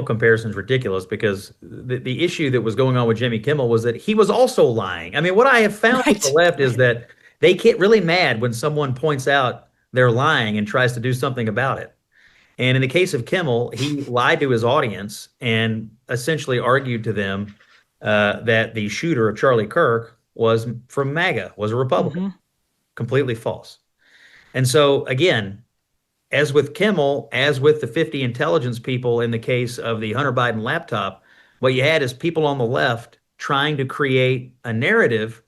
comparison is ridiculous because the issue that was going on with Jimmy Kimmel was that he was also lying. I mean, what I have found with the left is that they get really mad when someone points out they're lying and tries to do something about it. And in the case of Kimmel, he lied to his audience and essentially argued to them that the shooter of Charlie Kirk was from MAGA, was a Republican. Mm-hmm. Completely false. And so, again, as with Kimmel, as with the 50 intelligence people in the case of the Hunter Biden laptop, what you had is people on the left trying to create a narrative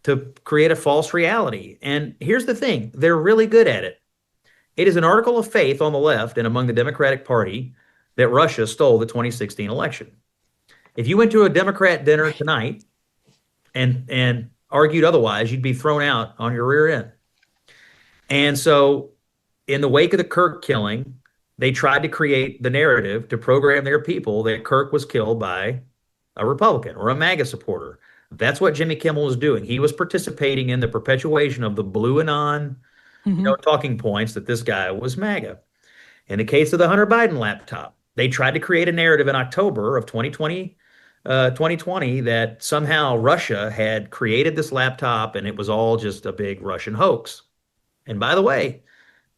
to create a false reality. And here's the thing, they're really good at it. It is an article of faith on the left and among the Democratic Party that Russia stole the 2016 election. If you went to a Democrat dinner tonight and argued otherwise, you'd be thrown out on your rear end. And so in the wake of the Kirk killing, they tried to create the narrative to program their people that Kirk was killed by a Republican or a MAGA supporter. That's what Jimmy Kimmel was doing. He was participating in the perpetuation of the blue anon talking points that this guy was MAGA. In the case of the Hunter Biden laptop, they tried to create a narrative in October of 2020 that somehow Russia had created this laptop and it was all just a big Russian hoax. And by the way,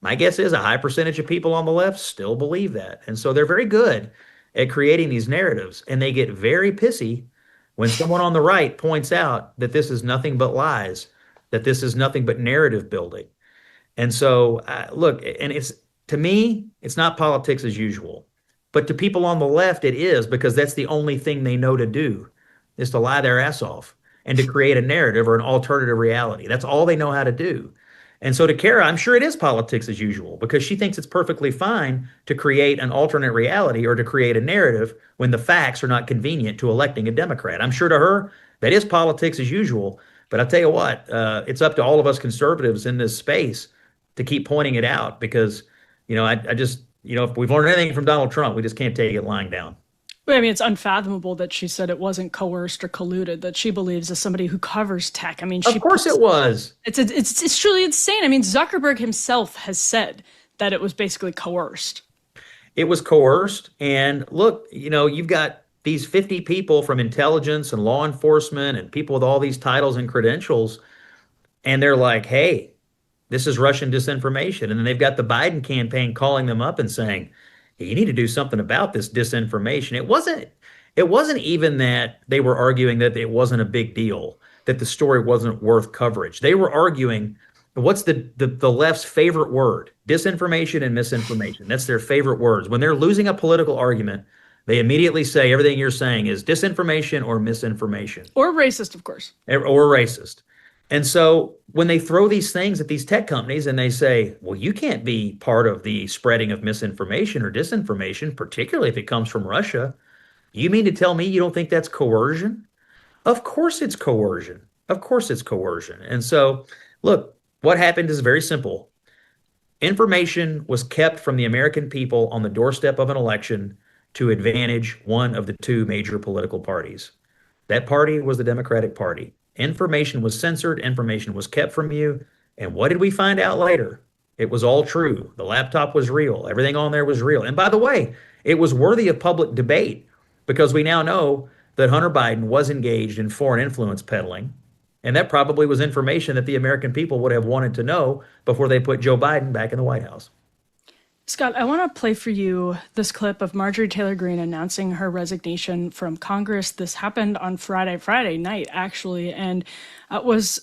my guess is a high percentage of people on the left still believe that. And so they're very good at creating these narratives, and they get very pissy when someone on the right points out that this is nothing but lies, that this is nothing but narrative building. And so, look, and to me, it's not politics as usual. But to people on the left, it is, because that's the only thing they know to do, is to lie their ass off and to create a narrative or an alternative reality. That's all they know how to do. And so to Kara, I'm sure it is politics as usual, because she thinks it's perfectly fine to create an alternate reality or to create a narrative when the facts are not convenient to electing a Democrat. I'm sure to her, that is politics as usual. But I'll tell you what, it's up to all of us conservatives in this space to keep pointing it out, because, I just, if we've learned anything from Donald Trump, we just can't take it lying down. Well, I mean, it's unfathomable that she said it wasn't coerced or colluded, that she believes as somebody who covers tech. I mean, of course it was. It's truly insane. I mean, Zuckerberg himself has said that it was basically coerced. It was coerced. And look, you've got these 50 people from intelligence and law enforcement and people with all these titles and credentials. And they're like, hey, this is Russian disinformation. And then they've got the Biden campaign calling them up and saying, you need to do something about this disinformation. It wasn't even that they were arguing that it wasn't a big deal, that the story wasn't worth coverage. They were arguing, what's the left's favorite word? Disinformation and misinformation. That's their favorite words. When they're losing a political argument, they immediately say everything you're saying is disinformation or misinformation. Or racist, of course. Or racist. And so when they throw these things at these tech companies and they say, well, you can't be part of the spreading of misinformation or disinformation, particularly if it comes from Russia, you mean to tell me you don't think that's coercion? Of course it's coercion. Of course it's coercion. And so, look, what happened is very simple. Information was kept from the American people on the doorstep of an election to advantage one of the two major political parties. That party was the Democratic Party. Information was censored, information was kept from you. And what did we find out later? It was all true. The laptop was real. Everything on there was real. And by the way, it was worthy of public debate because we now know that Hunter Biden was engaged in foreign influence peddling. And that probably was information that the American people would have wanted to know before they put Joe Biden back in the White House. Scott, I want to play for you this clip of Marjorie Taylor Greene announcing her resignation from Congress. This happened on Friday night, actually, and it was,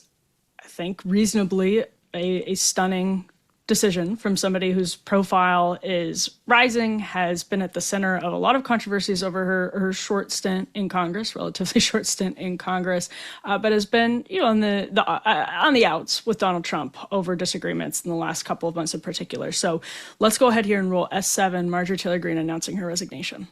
I think, reasonably a stunning decision from somebody whose profile is rising, has been at the center of a lot of controversies over her short stint in Congress, relatively short stint in Congress, but has been, on the outs with Donald Trump over disagreements in the last couple of months in particular. So let's go ahead here and roll S7, Marjorie Taylor Greene announcing her resignation.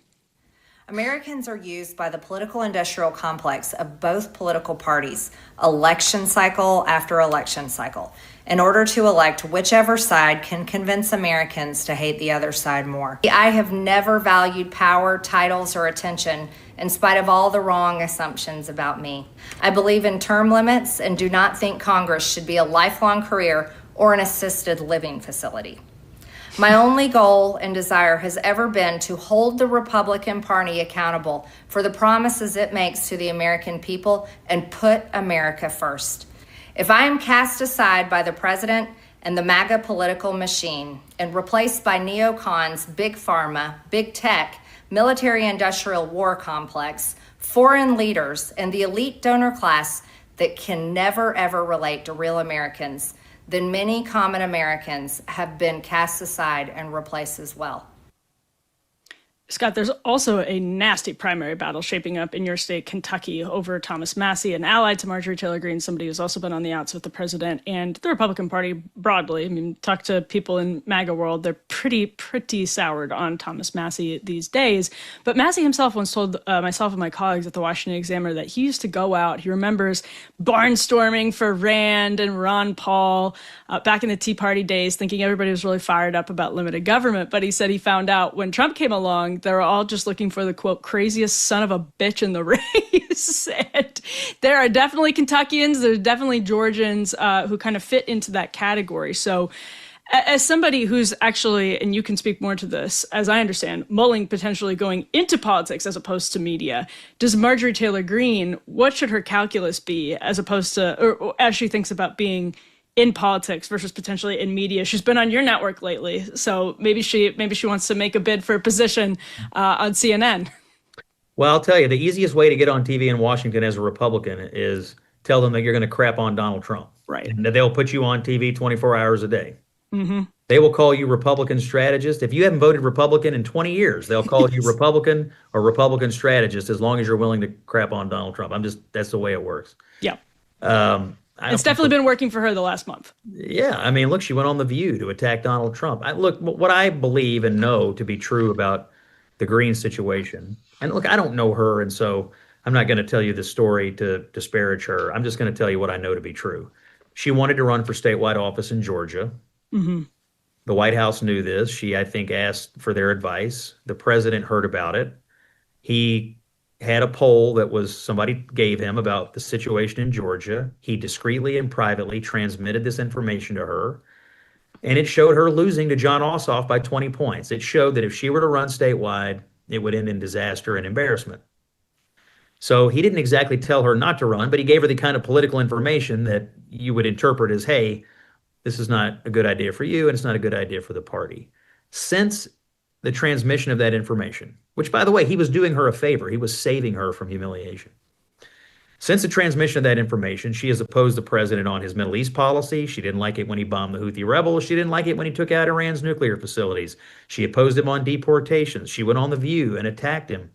Americans are used by the political industrial complex of both political parties, election cycle after election cycle, in order to elect whichever side can convince Americans to hate the other side more. I have never valued power, titles, or attention in spite of all the wrong assumptions about me. I believe in term limits and do not think Congress should be a lifelong career or an assisted living facility. My only goal and desire has ever been to hold the Republican Party accountable for the promises it makes to the American people and put America first. If I am cast aside by the president and the MAGA political machine and replaced by neocons, big pharma, big tech, military-industrial war complex, foreign leaders, and the elite donor class that can never, ever relate to real Americans, then many common Americans have been cast aside and replaced as well. Scott, there's also a nasty primary battle shaping up in your state, Kentucky, over Thomas Massie, an ally to Marjorie Taylor Greene, somebody who's also been on the outs with the president and the Republican Party broadly. I mean, talk to people in MAGA world, they're pretty soured on Thomas Massie these days. But Massie himself once told myself and my colleagues at the Washington Examiner that he used to go out, he remembers barnstorming for Rand and Ron Paul back in the Tea Party days, thinking everybody was really fired up about limited government. But he said he found out when Trump came along, they were all just looking for the, quote, craziest son of a bitch in the race. And there are definitely Kentuckians, there's definitely Georgians who kind of fit into that category. So as somebody who's actually, and you can speak more to this, as I understand, mulling potentially going into politics as opposed to media, does Marjorie Taylor Greene, what should her calculus be as opposed to, or as she thinks about being in politics versus potentially in media? She's been on your network lately, so maybe she wants to make a bid for a position on CNN. Well, I'll tell you, the easiest way to get on TV in Washington as a Republican is tell them that you're going to crap on Donald Trump. Right. And that they'll put you on TV 24 hours a day. Mm-hmm. They will call you Republican strategist. If you haven't voted Republican in 20 years, they'll call you Republican or Republican strategist as long as you're willing to crap on Donald Trump. That's the way it works. Yeah. It's definitely been working for her the last month. Yeah. I mean, look, she went on The View to attack Donald Trump. Look, what I believe and know to be true about the Greene situation, and look, I don't know her, and so I'm not going to tell you the story to disparage her. I'm just going to tell you what I know to be true. She wanted to run for statewide office in Georgia. Mm-hmm. The White House knew this. She, I think, asked for their advice. The president heard about it. He had a poll that was somebody gave him about the situation in Georgia. He discreetly and privately transmitted this information to her, and it showed her losing to John Ossoff by 20 points. It showed that if she were to run statewide, it would end in disaster and embarrassment. So he didn't exactly tell her not to run, but he gave her the kind of political information that you would interpret as, hey, this is not a good idea for you, and it's not a good idea for the party. Since the transmission of that information, which, by the way, he was doing her a favor, he was saving her from humiliation. Since the transmission of that information, she has opposed the president on his Middle East policy. She didn't like it when he bombed the Houthi rebels. She didn't like it when he took out Iran's nuclear facilities. She opposed him on deportations. She went on The View and attacked him.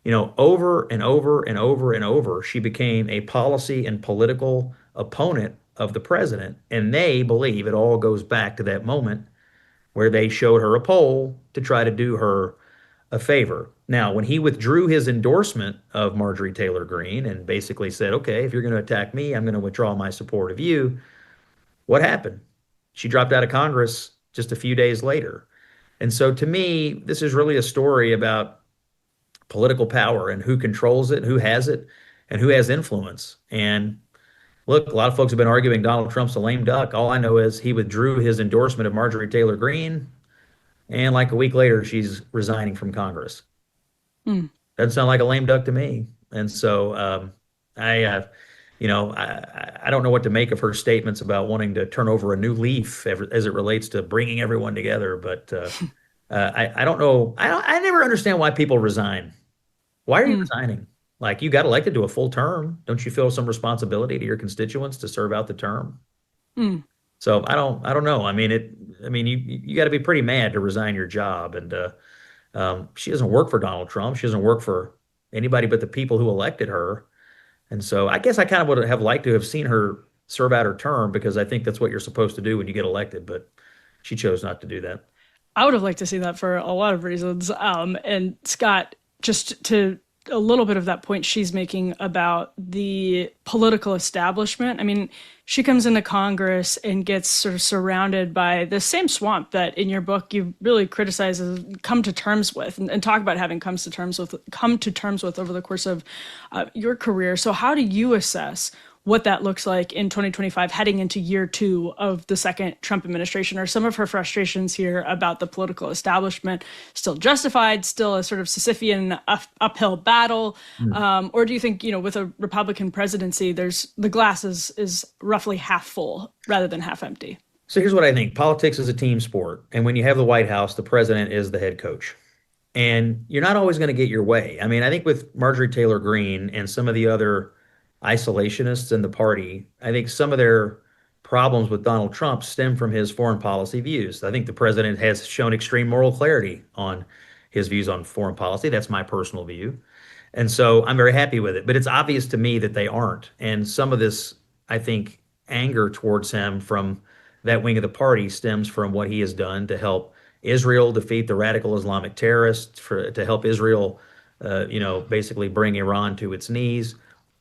Over and over and over and over, she became a policy and political opponent of the president. And they believe it all goes back to that moment where they showed her a poll to try to do her a favor. Now, when he withdrew his endorsement of Marjorie Taylor Greene and basically said, okay, if you're going to attack me, I'm going to withdraw my support of you, what happened? She dropped out of Congress just a few days later. And so to me, this is really a story about political power and who controls it, who has it, and who has influence. And look, a lot of folks have been arguing Donald Trump's a lame duck. All I know is he withdrew his endorsement of Marjorie Taylor Greene, and like a week later, she's resigning from Congress. Doesn't sound like a lame duck to me. And so I don't know what to make of her statements about wanting to turn over a new leaf as it relates to bringing everyone together. But I don't know. I never understand why people resign. Why are you resigning? Like, you got elected to a full term. Don't you feel some responsibility to your constituents to serve out the term? So I don't know. I mean, you got to be pretty mad to resign your job. And she doesn't work for Donald Trump. She doesn't work for anybody but the people who elected her. And so I guess I kind of would have liked to have seen her serve out her term, because I think that's what you're supposed to do when you get elected. But she chose not to do that. I would have liked to see that for a lot of reasons. And Scott, just to a little bit of that point she's making about the political establishment. I mean, she comes into Congress and gets sort of surrounded by the same swamp that in your book you really criticize as come to terms with and talk about having come to terms with over the course of your career. So how do you assess what that looks like in 2025, heading into year 2 of the second Trump administration? Are some of her frustrations here about the political establishment still justified, still a sort of Sisyphean uphill battle? Or do you think, with a Republican presidency, the glass is roughly half full rather than half empty? So here's what I think. Politics is a team sport. And when you have the White House, the president is the head coach. And you're not always going to get your way. I mean, I think with Marjorie Taylor Greene and some of the other isolationists in the party, I think some of their problems with Donald Trump stem from his foreign policy views. I think the president has shown extreme moral clarity on his views on foreign policy. That's my personal view. And so I'm very happy with it. But it's obvious to me that they aren't. And some of this, I think, anger towards him from that wing of the party stems from what he has done to help Israel defeat the radical Islamic terrorists, to help Israel, basically bring Iran to its knees.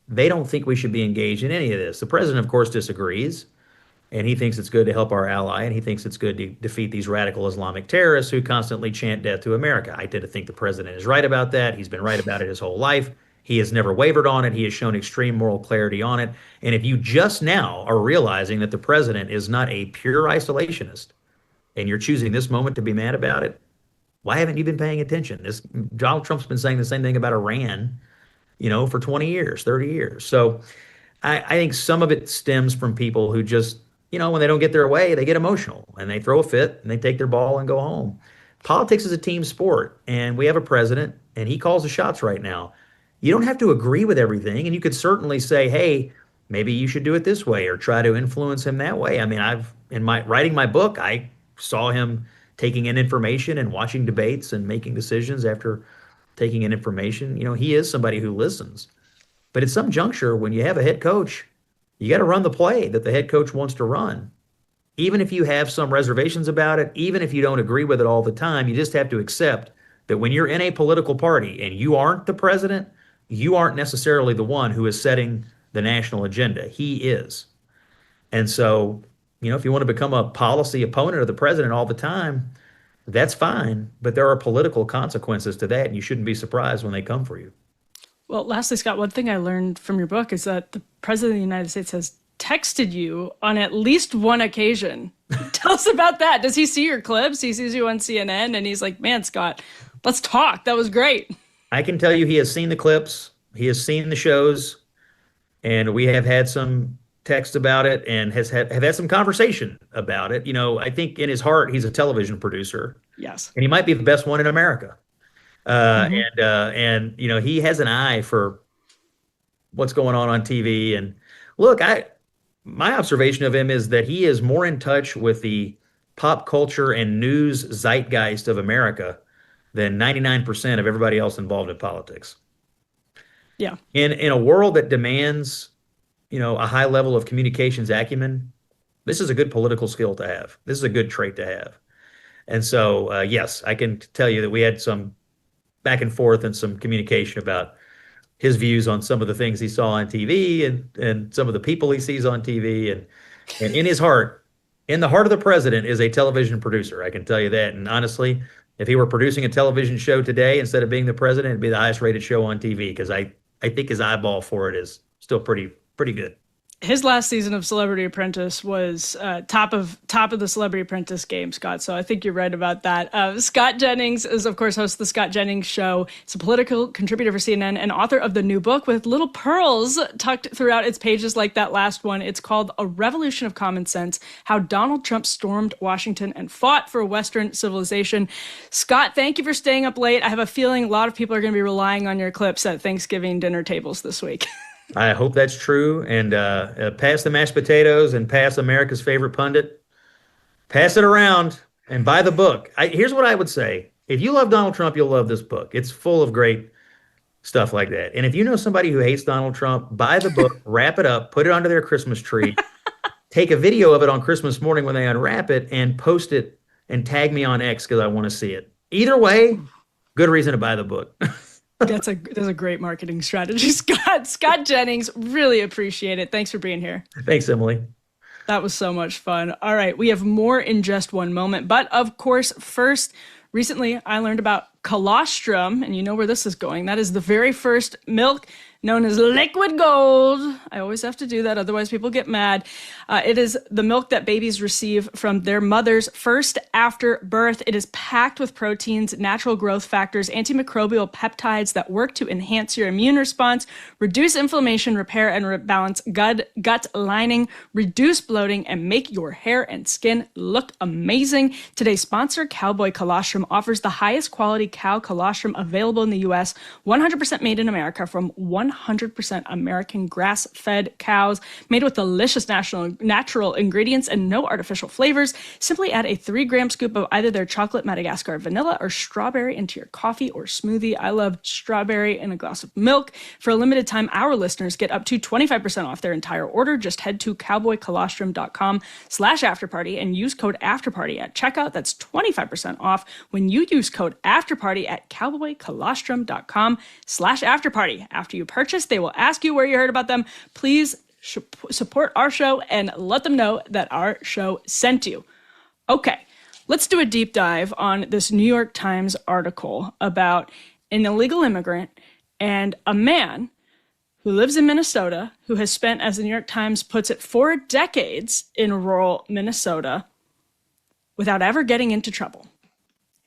They don't think we should be engaged in any of this. The president, of course, disagrees, and he thinks it's good to help our ally, and he thinks it's good to defeat these radical Islamic terrorists who constantly chant death to America. I tend to think the president is right about that. He's been right about it his whole life. He has never wavered on it. He has shown extreme moral clarity on it. And if you just now are realizing that the president is not a pure isolationist, and you're choosing this moment to be mad about it, why haven't you been paying attention? Donald Trump's been saying the same thing about Iran, for 20 years, 30 years. So I think some of it stems from people who just, when they don't get their way, they get emotional and they throw a fit and they take their ball and go home. Politics is a team sport, and we have a president and he calls the shots right now. You don't have to agree with everything, and you could certainly say, hey, maybe you should do it this way or try to influence him that way. I mean, in writing my book, I saw him taking in information and watching debates and making decisions after taking in information. He is somebody who listens. But at some juncture, when you have a head coach, you got to run the play that the head coach wants to run. Even if you have some reservations about it, even if you don't agree with it all the time, you just have to accept that when you're in a political party and you aren't the president, you aren't necessarily the one who is setting the national agenda. He is. And so, if you want to become a policy opponent of the president all the time, that's fine, but there are political consequences to that, and you shouldn't be surprised when they come for you. Well, lastly, Scott, one thing I learned from your book is that the President of the United States has texted you on at least one occasion. Tell us about that. Does he see your clips? He sees you on CNN, and he's like, man, Scott, let's talk. That was great. I can tell you he has seen the clips. He has seen the shows, and we have had some text about it and have had some conversation about it. You know, I think in his heart, he's a television producer. Yes. And he might be the best one in America. And you know, he has an eye for what's going on TV. And look, my observation of him is that he is more in touch with the pop culture and news zeitgeist of America than 99% of everybody else involved in politics. Yeah. In a world that demands, you know, a high level of communications acumen, this is a good political skill to have. This is a good trait to have. And so, yes, I can tell you that we had some back and forth and some communication about his views on some of the things he saw on TV and some of the people he sees on TV. And in his heart, in the heart of the president is a television producer. I can tell you that. And honestly, if he were producing a television show today, instead of being the president, it'd be the highest rated show on TV, because I think his eyeball for it is still pretty good. His last season of Celebrity Apprentice was top of the Celebrity Apprentice game, Scott. So I think you're right about that. Scott Jennings is, of course, host of the Scott Jennings Show. He's a political contributor for CNN and author of the new book with little pearls tucked throughout its pages like that last one. It's called A Revolution of Common Sense: How Donald Trump Stormed Washington and Fought for Western Civilization. Scott, thank you for staying up late. I have a feeling a lot of people are going to be relying on your clips at Thanksgiving dinner tables this week. I hope that's true. And pass the mashed potatoes and pass America's Favorite Pundit. Pass it around and buy the book. Here's what I would say. If you love Donald Trump, you'll love this book. It's full of great stuff like that. And if you know somebody who hates Donald Trump, buy the book, wrap it up, put it under their Christmas tree, take a video of it on Christmas morning when they unwrap it, and post it and tag me on X because I want to see it. Either way, good reason to buy the book. That's a great marketing strategy, Scott. Scott Jennings, really appreciate it. Thanks for being here. Thanks, Emily. That was so much fun. All right, we have more in just one moment. But of course, first, recently I learned about colostrum, and you know where this is going. That is the very first milk known as liquid gold. I always have to do that, otherwise people get mad. It is the milk that babies receive from their mothers first after birth. It is packed with proteins, natural growth factors, antimicrobial peptides that work to enhance your immune response, reduce inflammation, repair and rebalance gut lining, reduce bloating, and make your hair and skin look amazing. Today's sponsor, Cowboy Colostrum, offers the highest quality cow colostrum available in the U.S., 100% made in America from 100% American grass-fed cows, made with delicious natural ingredients and no artificial flavors. Simply add a 3-gram scoop of either their chocolate Madagascar vanilla or strawberry into your coffee or smoothie. I love strawberry in a glass of milk. For a limited time, our listeners get up to 25% off their entire order. Just head to cowboycolostrum.com/afterparty and use code afterparty at checkout. That's 25% off when you use code afterparty at cowboycolostrum.com/afterparty. After you purchase, they will ask you where you heard about them. Please support our show and let them know that our show sent you. Okay, let's do a deep dive on this New York Times article about an illegal immigrant and a man who lives in Minnesota, who has spent, as the New York Times puts it, 4 decades in rural Minnesota without ever getting into trouble.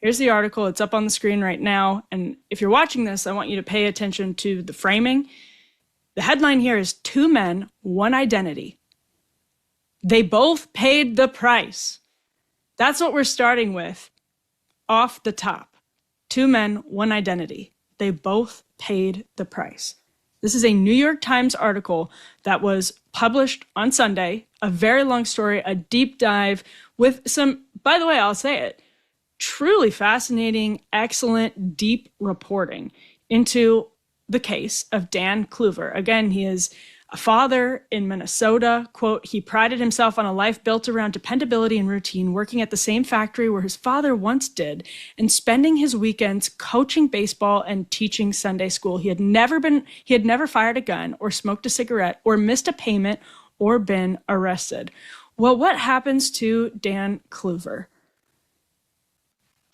Here's the article. It's up on the screen right now. And if you're watching this, I want you to pay attention to the framing. The headline here is 2 men, 1 identity. They both paid the price. That's what we're starting with off the top. 2 men, 1 identity. They both paid the price. This is a New York Times article that was published on Sunday. A very long story, a deep dive with some, by the way, I'll say it, truly fascinating, excellent, deep reporting into the case of Dan Kluver. Again, he is a father in Minnesota. Quote, he prided himself on a life built around dependability and routine, working at the same factory where his father once did, and spending his weekends coaching baseball and teaching Sunday school. He had never fired a gun or smoked a cigarette or missed a payment or been arrested. Well, what happens to Dan Kluver?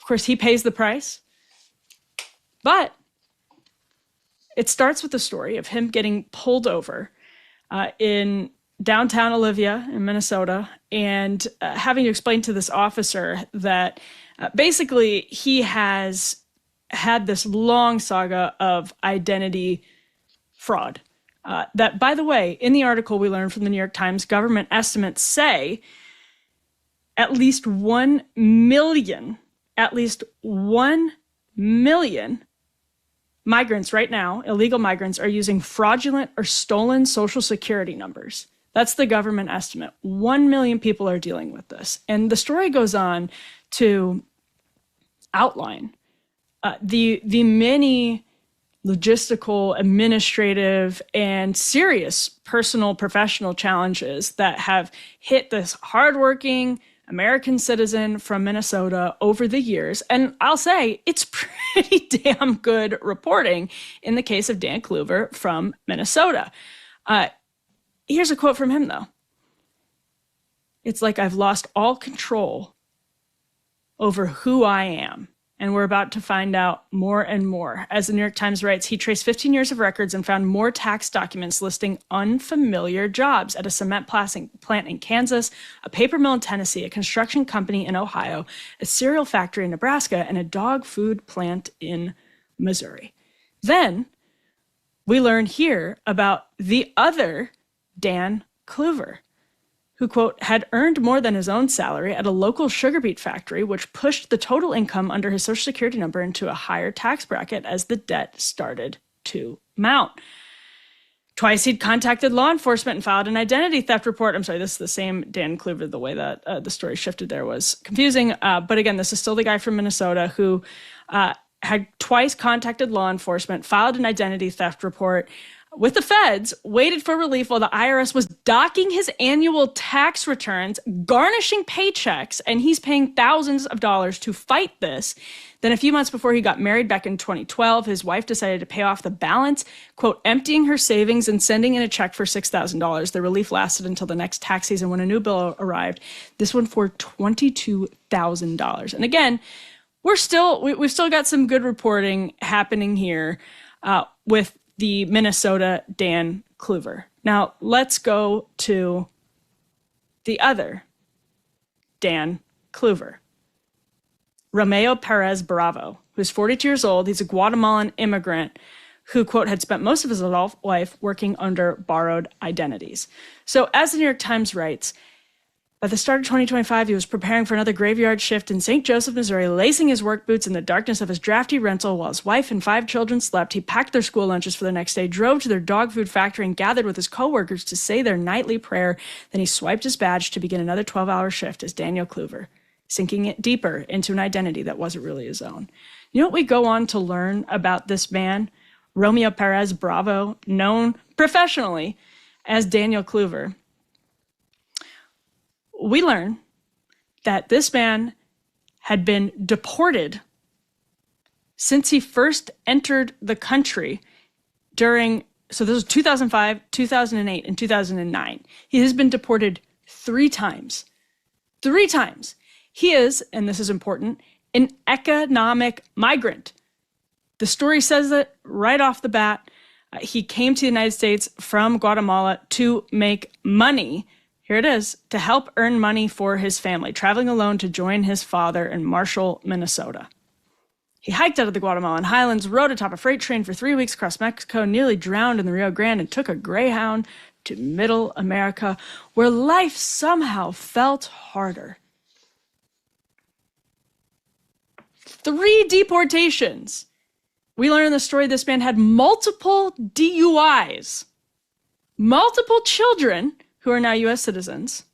Of course, he pays the price. But it starts with the story of him getting pulled over in downtown Olivia in Minnesota and having to explain to this officer that basically he has had this long saga of identity fraud. That, by the way, in the article we learned from the New York Times, government estimates say at least 1 million migrants right now, illegal migrants, are using fraudulent or stolen Social Security numbers. That's the government estimate. 1 million people are dealing with this. And the story goes on to outline the many logistical, administrative, and serious personal, professional challenges that have hit this hardworking American citizen from Minnesota over the years. And I'll say it's pretty damn good reporting in the case of Dan Kluver from Minnesota. Here's a quote from him, though. It's like, I've lost all control over who I am. And we're about to find out more and more. As the New York Times writes, he traced 15 years of records and found more tax documents listing unfamiliar jobs at a cement plant in Kansas, a paper mill in Tennessee, a construction company in Ohio, a cereal factory in Nebraska, and a dog food plant in Missouri. Then we learn here about the other Dan Kluver, who, quote, had earned more than his own salary at a local sugar beet factory, which pushed the total income under his Social Security number into a higher tax bracket as the debt started to mount. Twice he'd contacted law enforcement and filed an identity theft report. I'm sorry, this is the same Dan Kluver. The way that the story shifted there was confusing. But again, this is still the guy from Minnesota who had twice contacted law enforcement, filed an identity theft report with the feds, waited for relief while the IRS was docking his annual tax returns, garnishing paychecks, and he's paying thousands of dollars to fight this. Then a few months before he got married back in 2012, his wife decided to pay off the balance, quote, emptying her savings and sending in a check for $6,000. The relief lasted until the next tax season when a new bill arrived, this one for $22,000. And again, we've still got some good reporting happening here with the Minnesota Dan Kluver. Now, let's go to the other Dan Kluver, Romeo Perez Bravo, who's 42 years old. He's a Guatemalan immigrant who, quote, had spent most of his adult life working under borrowed identities. So as the New York Times writes, by the start of 2025, he was preparing for another graveyard shift in St. Joseph, Missouri, lacing his work boots in the darkness of his drafty rental while his wife and 5 children slept. He packed their school lunches for the next day, drove to their dog food factory, and gathered with his coworkers to say their nightly prayer. Then he swiped his badge to begin another 12-hour shift as Daniel Kluver, sinking it deeper into an identity that wasn't really his own. You know what we go on to learn about this man, Romeo Perez Bravo, known professionally as Daniel Kluver? We learn that this man had been deported since he first entered the country so this was 2005, 2008, and 2009. He has been deported 3 times. 3 times. He is, and this is important, an economic migrant. The story says it right off the bat. He came to the United States from Guatemala to make money. Here it is, to help earn money for his family, traveling alone to join his father in Marshall, Minnesota. He hiked out of the Guatemalan highlands, rode atop a freight train for 3 weeks across Mexico, nearly drowned in the Rio Grande, and took a Greyhound to Middle America, where life somehow felt harder. 3 deportations. We learn in the story this man had multiple DUIs, multiple children who are now U.S. citizens.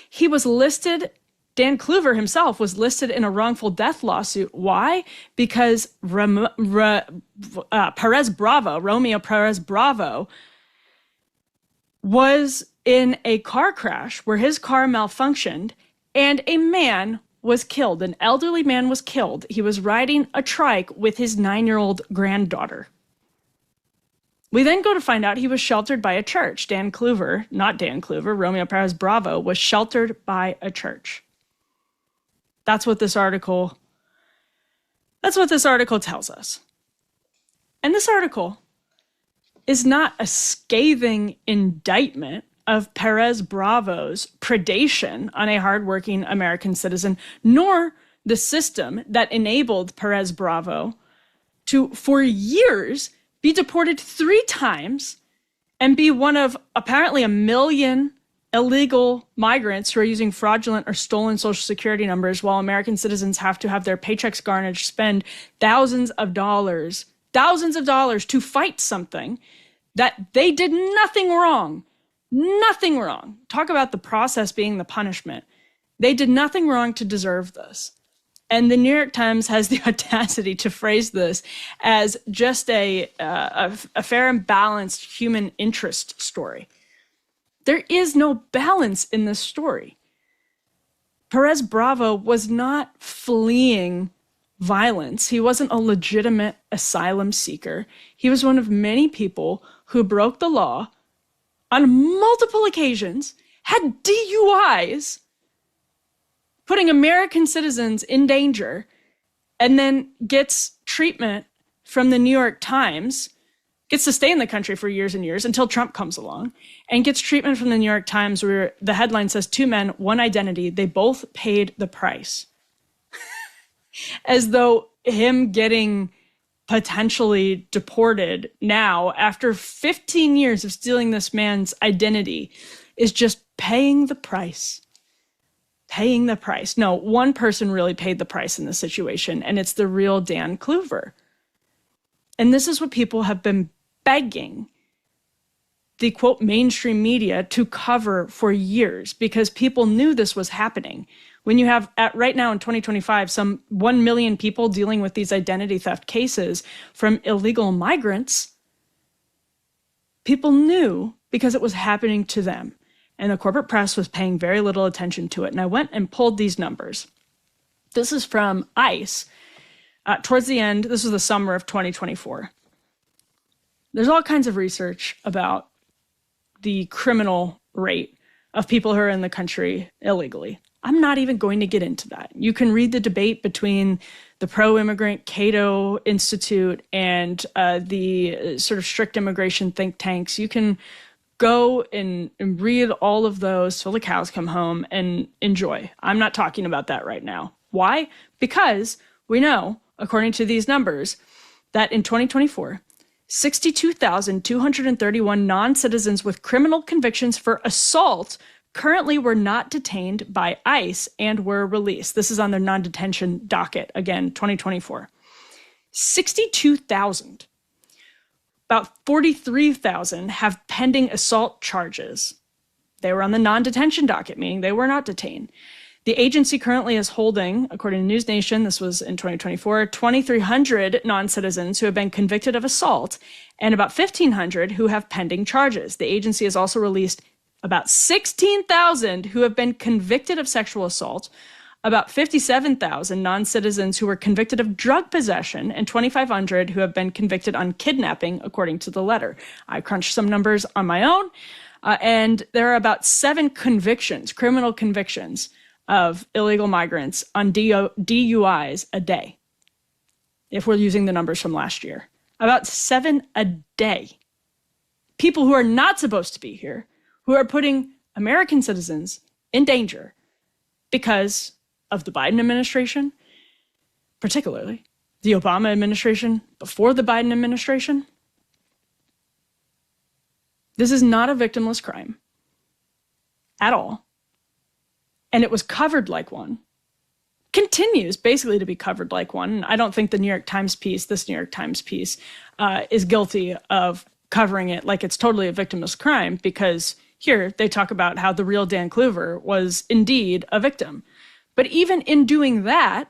He was listed, Dan Kluver himself was listed in a wrongful death lawsuit. Why? Because Romeo Perez Bravo, was in a car crash where his car malfunctioned and a man was killed. An elderly man was killed. He was riding a trike with his 9-year-old granddaughter. We then go to find out he was sheltered by a church. Dan Kluver, not Dan Kluver, Romeo Perez Bravo, was sheltered by a church. That's what this article That's what this article tells us. And this article is not a scathing indictment of Perez Bravo's predation on a hardworking American citizen, nor the system that enabled Perez Bravo to, for years, be deported 3 times and be one of apparently 1 million illegal migrants who are using fraudulent or stolen Social Security numbers, while American citizens have to have their paychecks garnished, spend thousands of dollars to fight something that they did nothing wrong. Nothing wrong. Talk about the process being the punishment. They did nothing wrong to deserve this. And the New York Times has the audacity to phrase this as just a fair and balanced human interest story. There is no balance in this story. Perez Bravo was not fleeing violence. He wasn't a legitimate asylum seeker. He was one of many people who broke the law on multiple occasions, had DUIs, putting American citizens in danger, and then gets treatment from the New York Times, gets to stay in the country for years and years until Trump comes along, and gets treatment from the New York Times where the headline says 2 men, 1 identity, they both paid the price. As though him getting potentially deported now after 15 years of stealing this man's identity is just paying the price. Paying the price. No, one person really paid the price in this situation, and it's the real Dan Kluver. And this is what people have been begging the, quote, mainstream media to cover for years, because people knew this was happening. When you have, right now in 2025, some 1 million people dealing with these identity theft cases from illegal migrants, people knew because it was happening to them. And the corporate press was paying very little attention to it. And I went and pulled these numbers. This is from ICE. Towards the end, this was the summer of 2024. There's all kinds of research about the criminal rate of people who are in the country illegally. I'm not even going to get into that. You can read the debate between the pro-immigrant Cato Institute and the sort of strict immigration think tanks. You can go and read all of those till the cows come home and enjoy. I'm not talking about that right now. Why? Because we know, according to these numbers, that in 2024, 62,231 non-citizens with criminal convictions for assault currently were not detained by ICE and were released. This is on their non-detention docket, again, 2024. 62,000. About 43,000 have pending assault charges. They were on the non-detention docket, meaning they were not detained. The agency currently is holding, according to News Nation, this was in 2024, 2,300 non-citizens who have been convicted of assault and about 1,500 who have pending charges. The agency has also released about 16,000 who have been convicted of sexual assault, about 57,000 non-citizens who were convicted of drug possession, and 2,500 who have been convicted on kidnapping, according to the letter. I crunched some numbers on my own, and there are about 7 convictions, criminal convictions, of illegal migrants on DUIs a day, if we're using the numbers from last year. About 7 a day. People who are not supposed to be here, who are putting American citizens in danger because of the Biden administration, particularly the Obama administration before the Biden administration. This is not a victimless crime at all. And it was covered like one, continues basically to be covered like one. I don't think the New York Times piece, this New York Times piece, is guilty of covering it like it's totally a victimless crime, because here they talk about how the real Dan Kluver was indeed a victim. But even in doing that,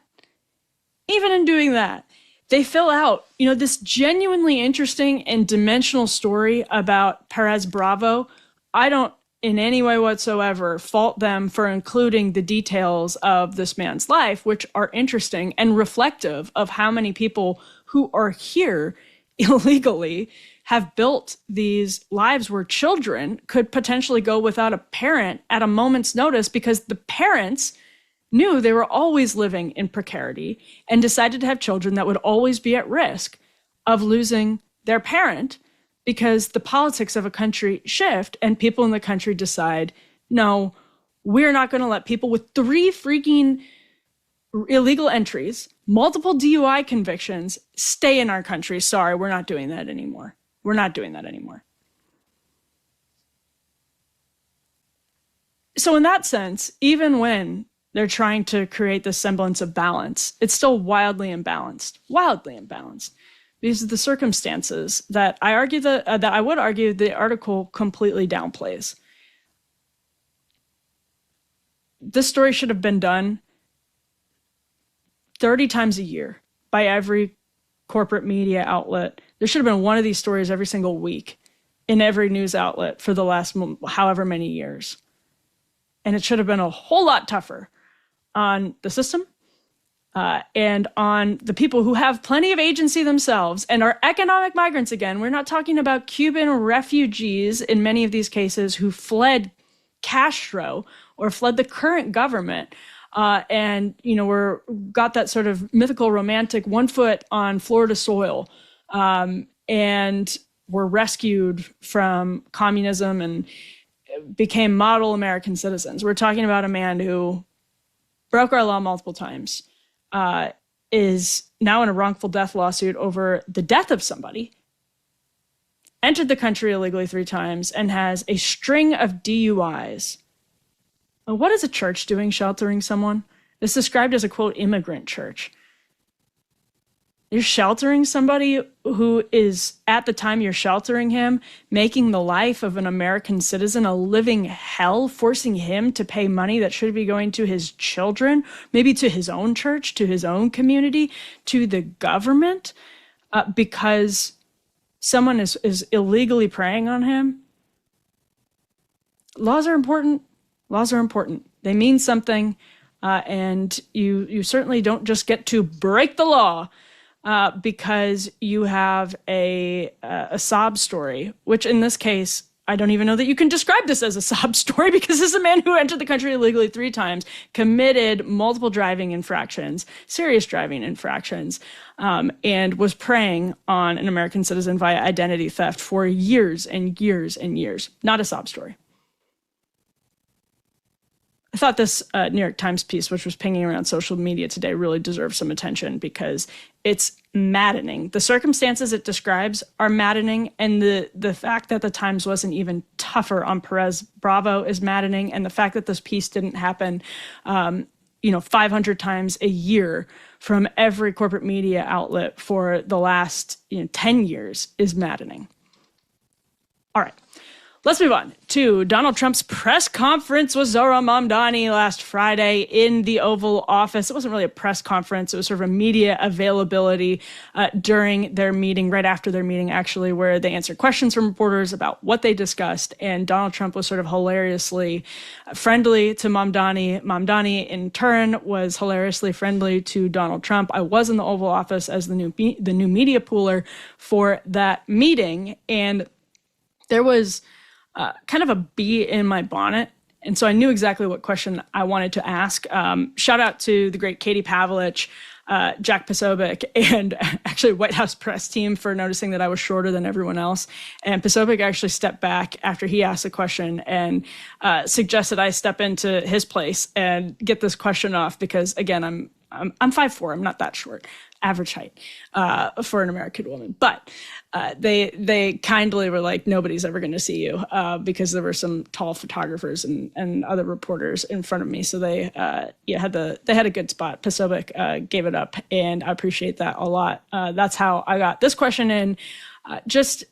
they fill out, this genuinely interesting and dimensional story about Perez Bravo. I don't in any way whatsoever fault them for including the details of this man's life, which are interesting and reflective of how many people who are here illegally have built these lives where children could potentially go without a parent at a moment's notice because the parents knew they were always living in precarity and decided to have children that would always be at risk of losing their parent because the politics of a country shift and people in the country decide, no, we're not going to let people with 3 freaking illegal entries, multiple DUI convictions, stay in our country. Sorry, we're not doing that anymore. We're not doing that anymore. So in that sense, even when they're trying to create this semblance of balance, it's still wildly imbalanced. These are the circumstances that I argue that I would argue the article completely downplays. This story should have been done 30 times a year by every corporate media outlet. There should have been one of these stories every single week in every news outlet for the last however many years. And it should have been a whole lot tougher on the system and on the people who have plenty of agency themselves and are economic migrants again. We're not talking about Cuban refugees in many of these cases who fled Castro or fled the current government and, got that sort of mythical romantic 1 foot on Florida soil and were rescued from communism and became model American citizens. We're talking about a man who broke our law multiple times, is now in a wrongful death lawsuit over the death of somebody, entered the country illegally 3 times, and has a string of DUIs. Now, what is a church doing sheltering someone? It's described as a, quote, immigrant church. You're sheltering somebody who is, at the time you're sheltering him, making the life of an American citizen a living hell, forcing him to pay money that should be going to his children, maybe to his own church, to his own community, to the government, because someone is illegally preying on him. Laws are important. Laws are important. They mean something, and you certainly don't just get to break the law because you have a sob story, which in this case, I don't even know that you can describe this as a sob story because this is a man who entered the country illegally 3 times, committed multiple driving infractions, serious driving infractions, and was preying on an American citizen via identity theft for years and years and years. Not a sob story. I thought this New York Times piece, which was pinging around social media today, really deserves some attention because it's maddening. The circumstances it describes are maddening, and the fact that the Times wasn't even tougher on Perez Bravo is maddening, and the fact that this piece didn't happen 500 times a year from every corporate media outlet for the last 10 years is maddening. All right. Let's move on to Donald Trump's press conference with Zohran Mamdani last Friday in the Oval Office. It wasn't really a press conference. It was sort of a media availability during their meeting, right after their meeting, actually, where they answered questions from reporters about what they discussed. And Donald Trump was sort of hilariously friendly to Mamdani. Mamdani, in turn, was hilariously friendly to Donald Trump. I was in the Oval Office as the new media pooler for that meeting. And there was kind of a bee in my bonnet. And so I knew exactly what question I wanted to ask. Shout out to the great Katie Pavlich, Jack Posobiec, and actually White House press team for noticing that I was shorter than everyone else. And Posobiec actually stepped back after he asked the question and suggested I step into his place and get this question off because, again, I'm 5'4". I'm not that short, average height for an American woman. But they kindly were like, nobody's ever going to see you because there were some tall photographers and other reporters in front of me. So they had a good spot. Posobiec gave it up, and I appreciate that a lot. That's how I got this question in, just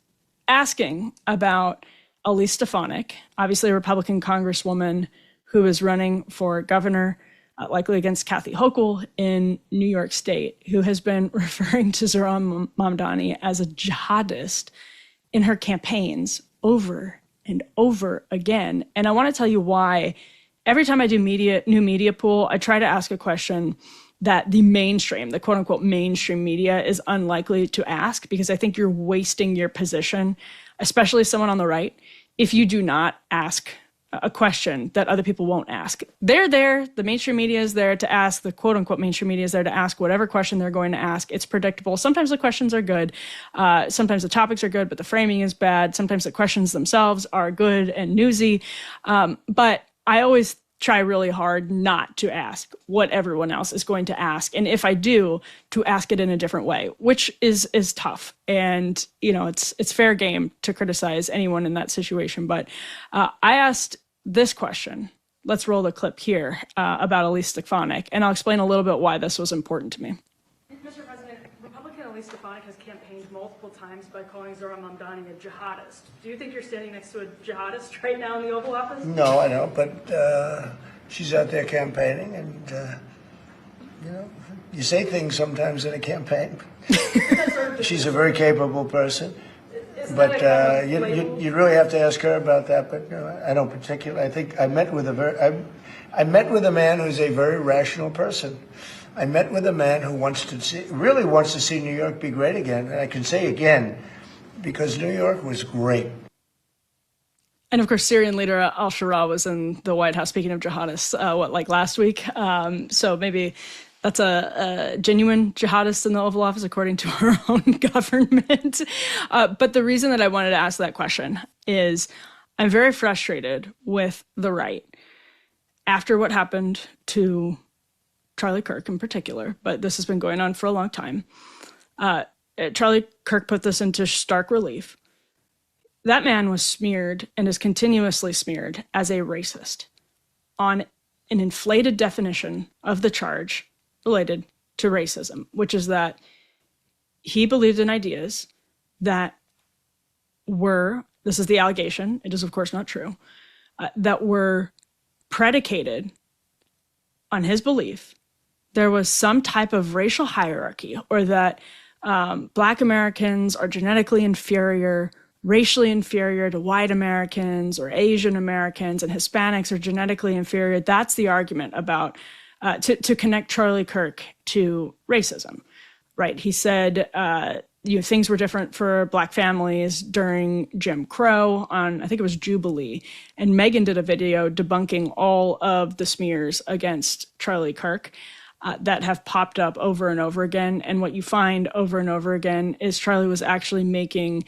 asking about Elise Stefanik, obviously a Republican congresswoman who is running for governor, likely against Kathy Hochul in New York State, who has been referring to Zohran Mamdani as a jihadist in her campaigns over and over again. And I want to tell you why. Every time I do new media pool, I try to ask a question that the mainstream, the quote unquote mainstream media is unlikely to ask, because I think you're wasting your position, especially someone on the right, if you do not ask a question that other people won't ask. They're there. The mainstream media is there to ask. The quote unquote mainstream media is there to ask whatever question they're going to ask. It's predictable. Sometimes the questions are good. Sometimes the topics are good, but the framing is bad. Sometimes the questions themselves are good and newsy. But I always try really hard not to ask what everyone else is going to ask. And if I do, to ask it in a different way, which is tough. And, it's fair game to criticize anyone in that situation. But I asked this question. Let's roll the clip here about Elise Stefanik, and I'll explain a little bit why this was important to me. Mr. President, Republican Elise Stefanik has campaigned multiple times by calling Zohran Mamdani a jihadist. Do you think you're standing next to a jihadist right now in the Oval Office? No, I don't, but she's out there campaigning, and, you say things sometimes in a campaign. She's a very capable person, but you really have to ask her about that, but I don't particularly. I think I met with a man who's a very rational person. I met with a man who really wants to see New York be great again. And I can say again, because New York was great. And of course, Syrian leader al-Shura was in the White House, speaking of jihadists, last week? So maybe that's a genuine jihadist in the Oval Office, according to our own government. But the reason that I wanted to ask that question is I'm very frustrated with the right. After what happened to Charlie Kirk in particular, but this has been going on for a long time. Charlie Kirk put this into stark relief. That man was smeared and is continuously smeared as a racist on an inflated definition of the charge related to racism, which is that he believed in ideas that were, this is the allegation, it is of course not true, that were predicated on his belief there was some type of racial hierarchy, or that Black Americans are genetically inferior, racially inferior to white Americans or Asian Americans, and Hispanics are genetically inferior. That's the argument about to connect Charlie Kirk to racism, right? He said things were different for Black families during Jim Crow on, I think it was Jubilee, and Megan did a video debunking all of the smears against Charlie Kirk that have popped up over and over again. And what you find over and over again is Charlie was actually making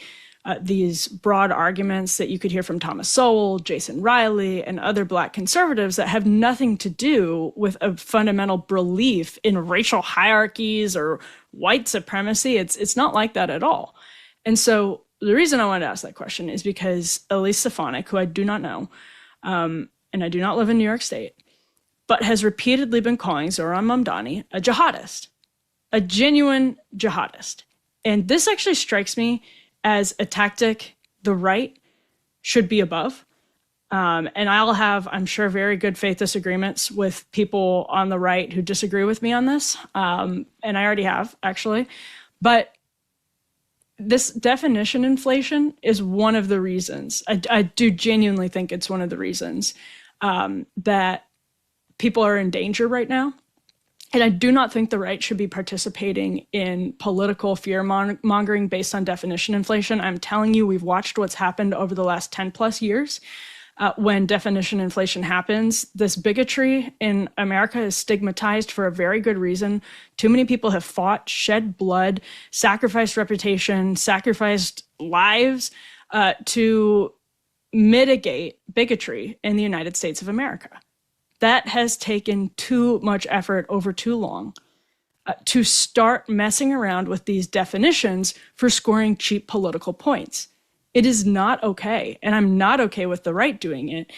these broad arguments that you could hear from Thomas Sowell, Jason Riley, and other Black conservatives that have nothing to do with a fundamental belief in racial hierarchies or white supremacy. It's not like that at all. And so the reason I wanted to ask that question is because Elise Stefanik, who I do not know, and I do not live in New York State, but has repeatedly been calling Zohran Mamdani a jihadist, a genuine jihadist. And this actually strikes me as a tactic the right should be above. And I'll have, I'm sure, very good faith disagreements with people on the right who disagree with me on this. And I already have, actually. But this definition inflation is one of the reasons. I do genuinely think it's one of the reasons that people are in danger right now. And I do not think the right should be participating in political fear mongering based on definition inflation. I'm telling you, we've watched what's happened over the last 10 plus years. When definition inflation happens, this bigotry in America is stigmatized for a very good reason. Too many people have fought, shed blood, sacrificed reputation, sacrificed lives to mitigate bigotry in the United States of America. That has taken too much effort over too long to start messing around with these definitions for scoring cheap political points. It is not okay, and I'm not okay with the right doing it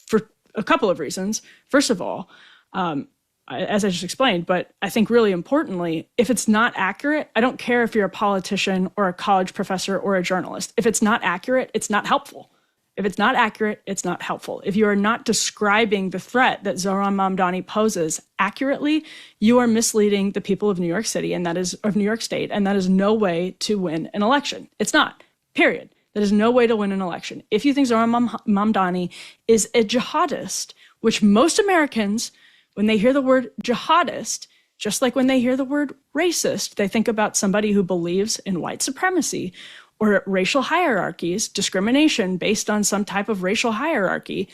for a couple of reasons. First of all, as I just explained, but I think really importantly, if it's not accurate, I don't care if you're a politician or a college professor or a journalist. If it's not accurate, it's not helpful. If it's not accurate, it's not helpful. If you are not describing the threat that Zohran Mamdani poses accurately, you are misleading the people of New York City, and that is of New York State, and that is no way to win an election. It's not, period. That is no way to win an election. If you think Zohran Mamdani is a jihadist, which most Americans, when they hear the word jihadist, just like when they hear the word racist, they think about somebody who believes in white supremacy or racial hierarchies, discrimination based on some type of racial hierarchy.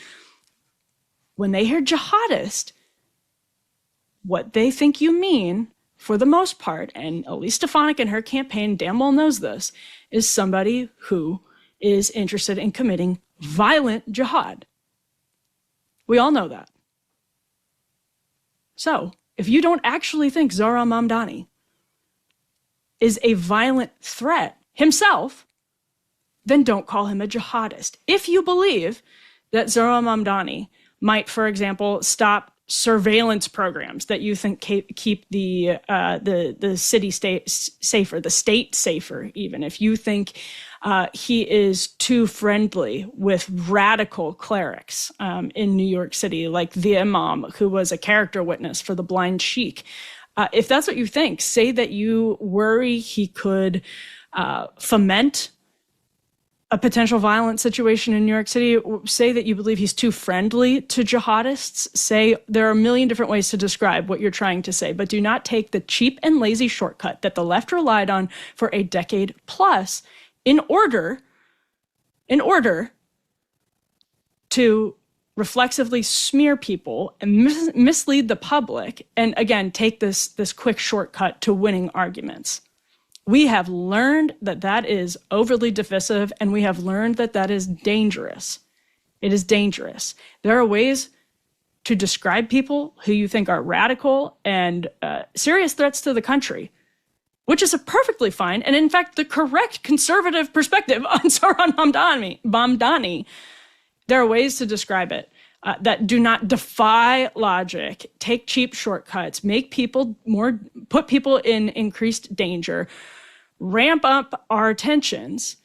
when they hear jihadist, what they think you mean, for the most part, and Elise Stefanik and her campaign damn well knows this, is somebody who is interested in committing violent jihad. We all know that. So, if you don't actually think Zohran Mamdani is a violent threat himself, then don't call him a jihadist. If you believe that Zohran Mamdani might, for example, stop surveillance programs that you think keep the city-state safer, the state safer even, if you think he is too friendly with radical clerics in New York City, like the imam who was a character witness for the blind sheik, if that's what you think, say that you worry he could foment a potential violent situation in New York City, say that you believe he's too friendly to jihadists, say there are a million different ways to describe what you're trying to say, but do not take the cheap and lazy shortcut that the left relied on for a decade plus in order to reflexively smear people and mislead the public, and again, take this quick shortcut to winning arguments. We have learned that that is overly divisive, and we have learned that that is dangerous. It is dangerous. There are ways to describe people who you think are radical and serious threats to the country, which is a perfectly fine and, in fact, the correct conservative perspective on Zohran Mamdani. There are ways to describe it that do not defy logic, take cheap shortcuts, make people put people in increased danger, ramp up our tensions,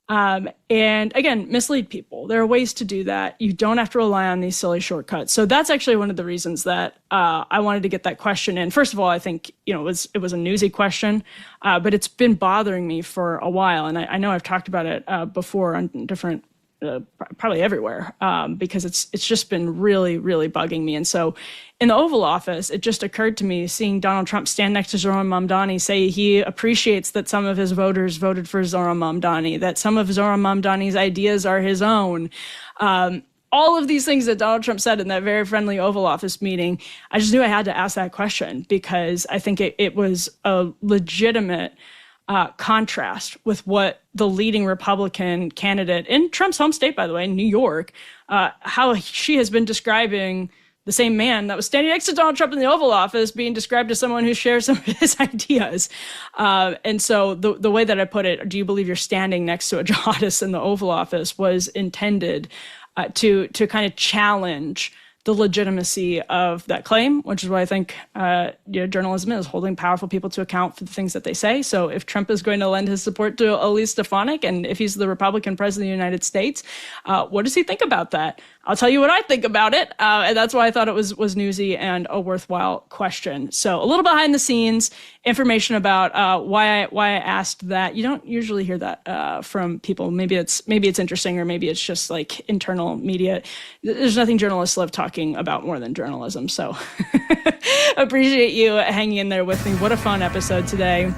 and again, mislead people. There are ways to do that. You don't have to rely on these silly shortcuts. So that's actually one of the reasons that I wanted to get that question in. First of all, I think it was a newsy question, but it's been bothering me for a while, and I know I've talked about it before on different. Probably everywhere, because it's just been really, really bugging me. And so in the Oval Office, it just occurred to me, seeing Donald Trump stand next to Zohran Mamdani, say he appreciates that some of his voters voted for Zohran Mamdani, that some of Zohran Mamdani's ideas are his own. All of these things that Donald Trump said in that very friendly Oval Office meeting, I just knew I had to ask that question, because I think it was a legitimate contrast with what the leading Republican candidate in Trump's home state, by the way, New York, how she has been describing the same man that was standing next to Donald Trump in the Oval Office being described as someone who shares some of his ideas. And so the way that I put it, do you believe you're standing next to a jihadist in the Oval Office, was intended to kind of challenge the legitimacy of that claim, which is why I think journalism is holding powerful people to account for the things that they say. So if Trump is going to lend his support to Elise Stefanik, and if he's the Republican president of the United States, what does he think about that? I'll tell you what I think about it, and that's why I thought it was newsy and a worthwhile question. So a little behind the scenes information about why I asked that. You don't usually hear that from people. Maybe it's interesting, or maybe it's just like internal media. There's nothing journalists love talking about more than journalism. So appreciate you hanging in there with me. What a fun episode today.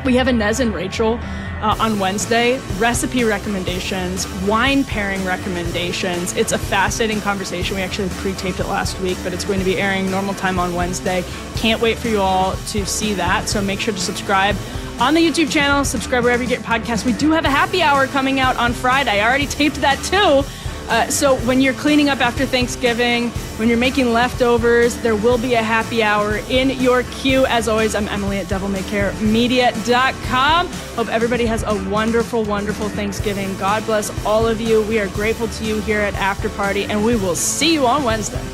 We have Inez and Rachel on Wednesday, recipe recommendations, wine pairing recommendations. It's a fascinating conversation. We actually pre-taped it last week, but it's going to be airing normal time on Wednesday. Can't wait for you all to see that. So make sure to subscribe on the YouTube channel, subscribe wherever you get podcasts. We do have a happy hour coming out on Friday. I already taped that too. So when you're cleaning up after Thanksgiving, when you're making leftovers, there will be a happy hour in your queue. As always, I'm Emily at devilmaycaremedia.com. Hope everybody has a wonderful, wonderful Thanksgiving. God bless all of you. We are grateful to you here at After Party, and we will see you on Wednesday.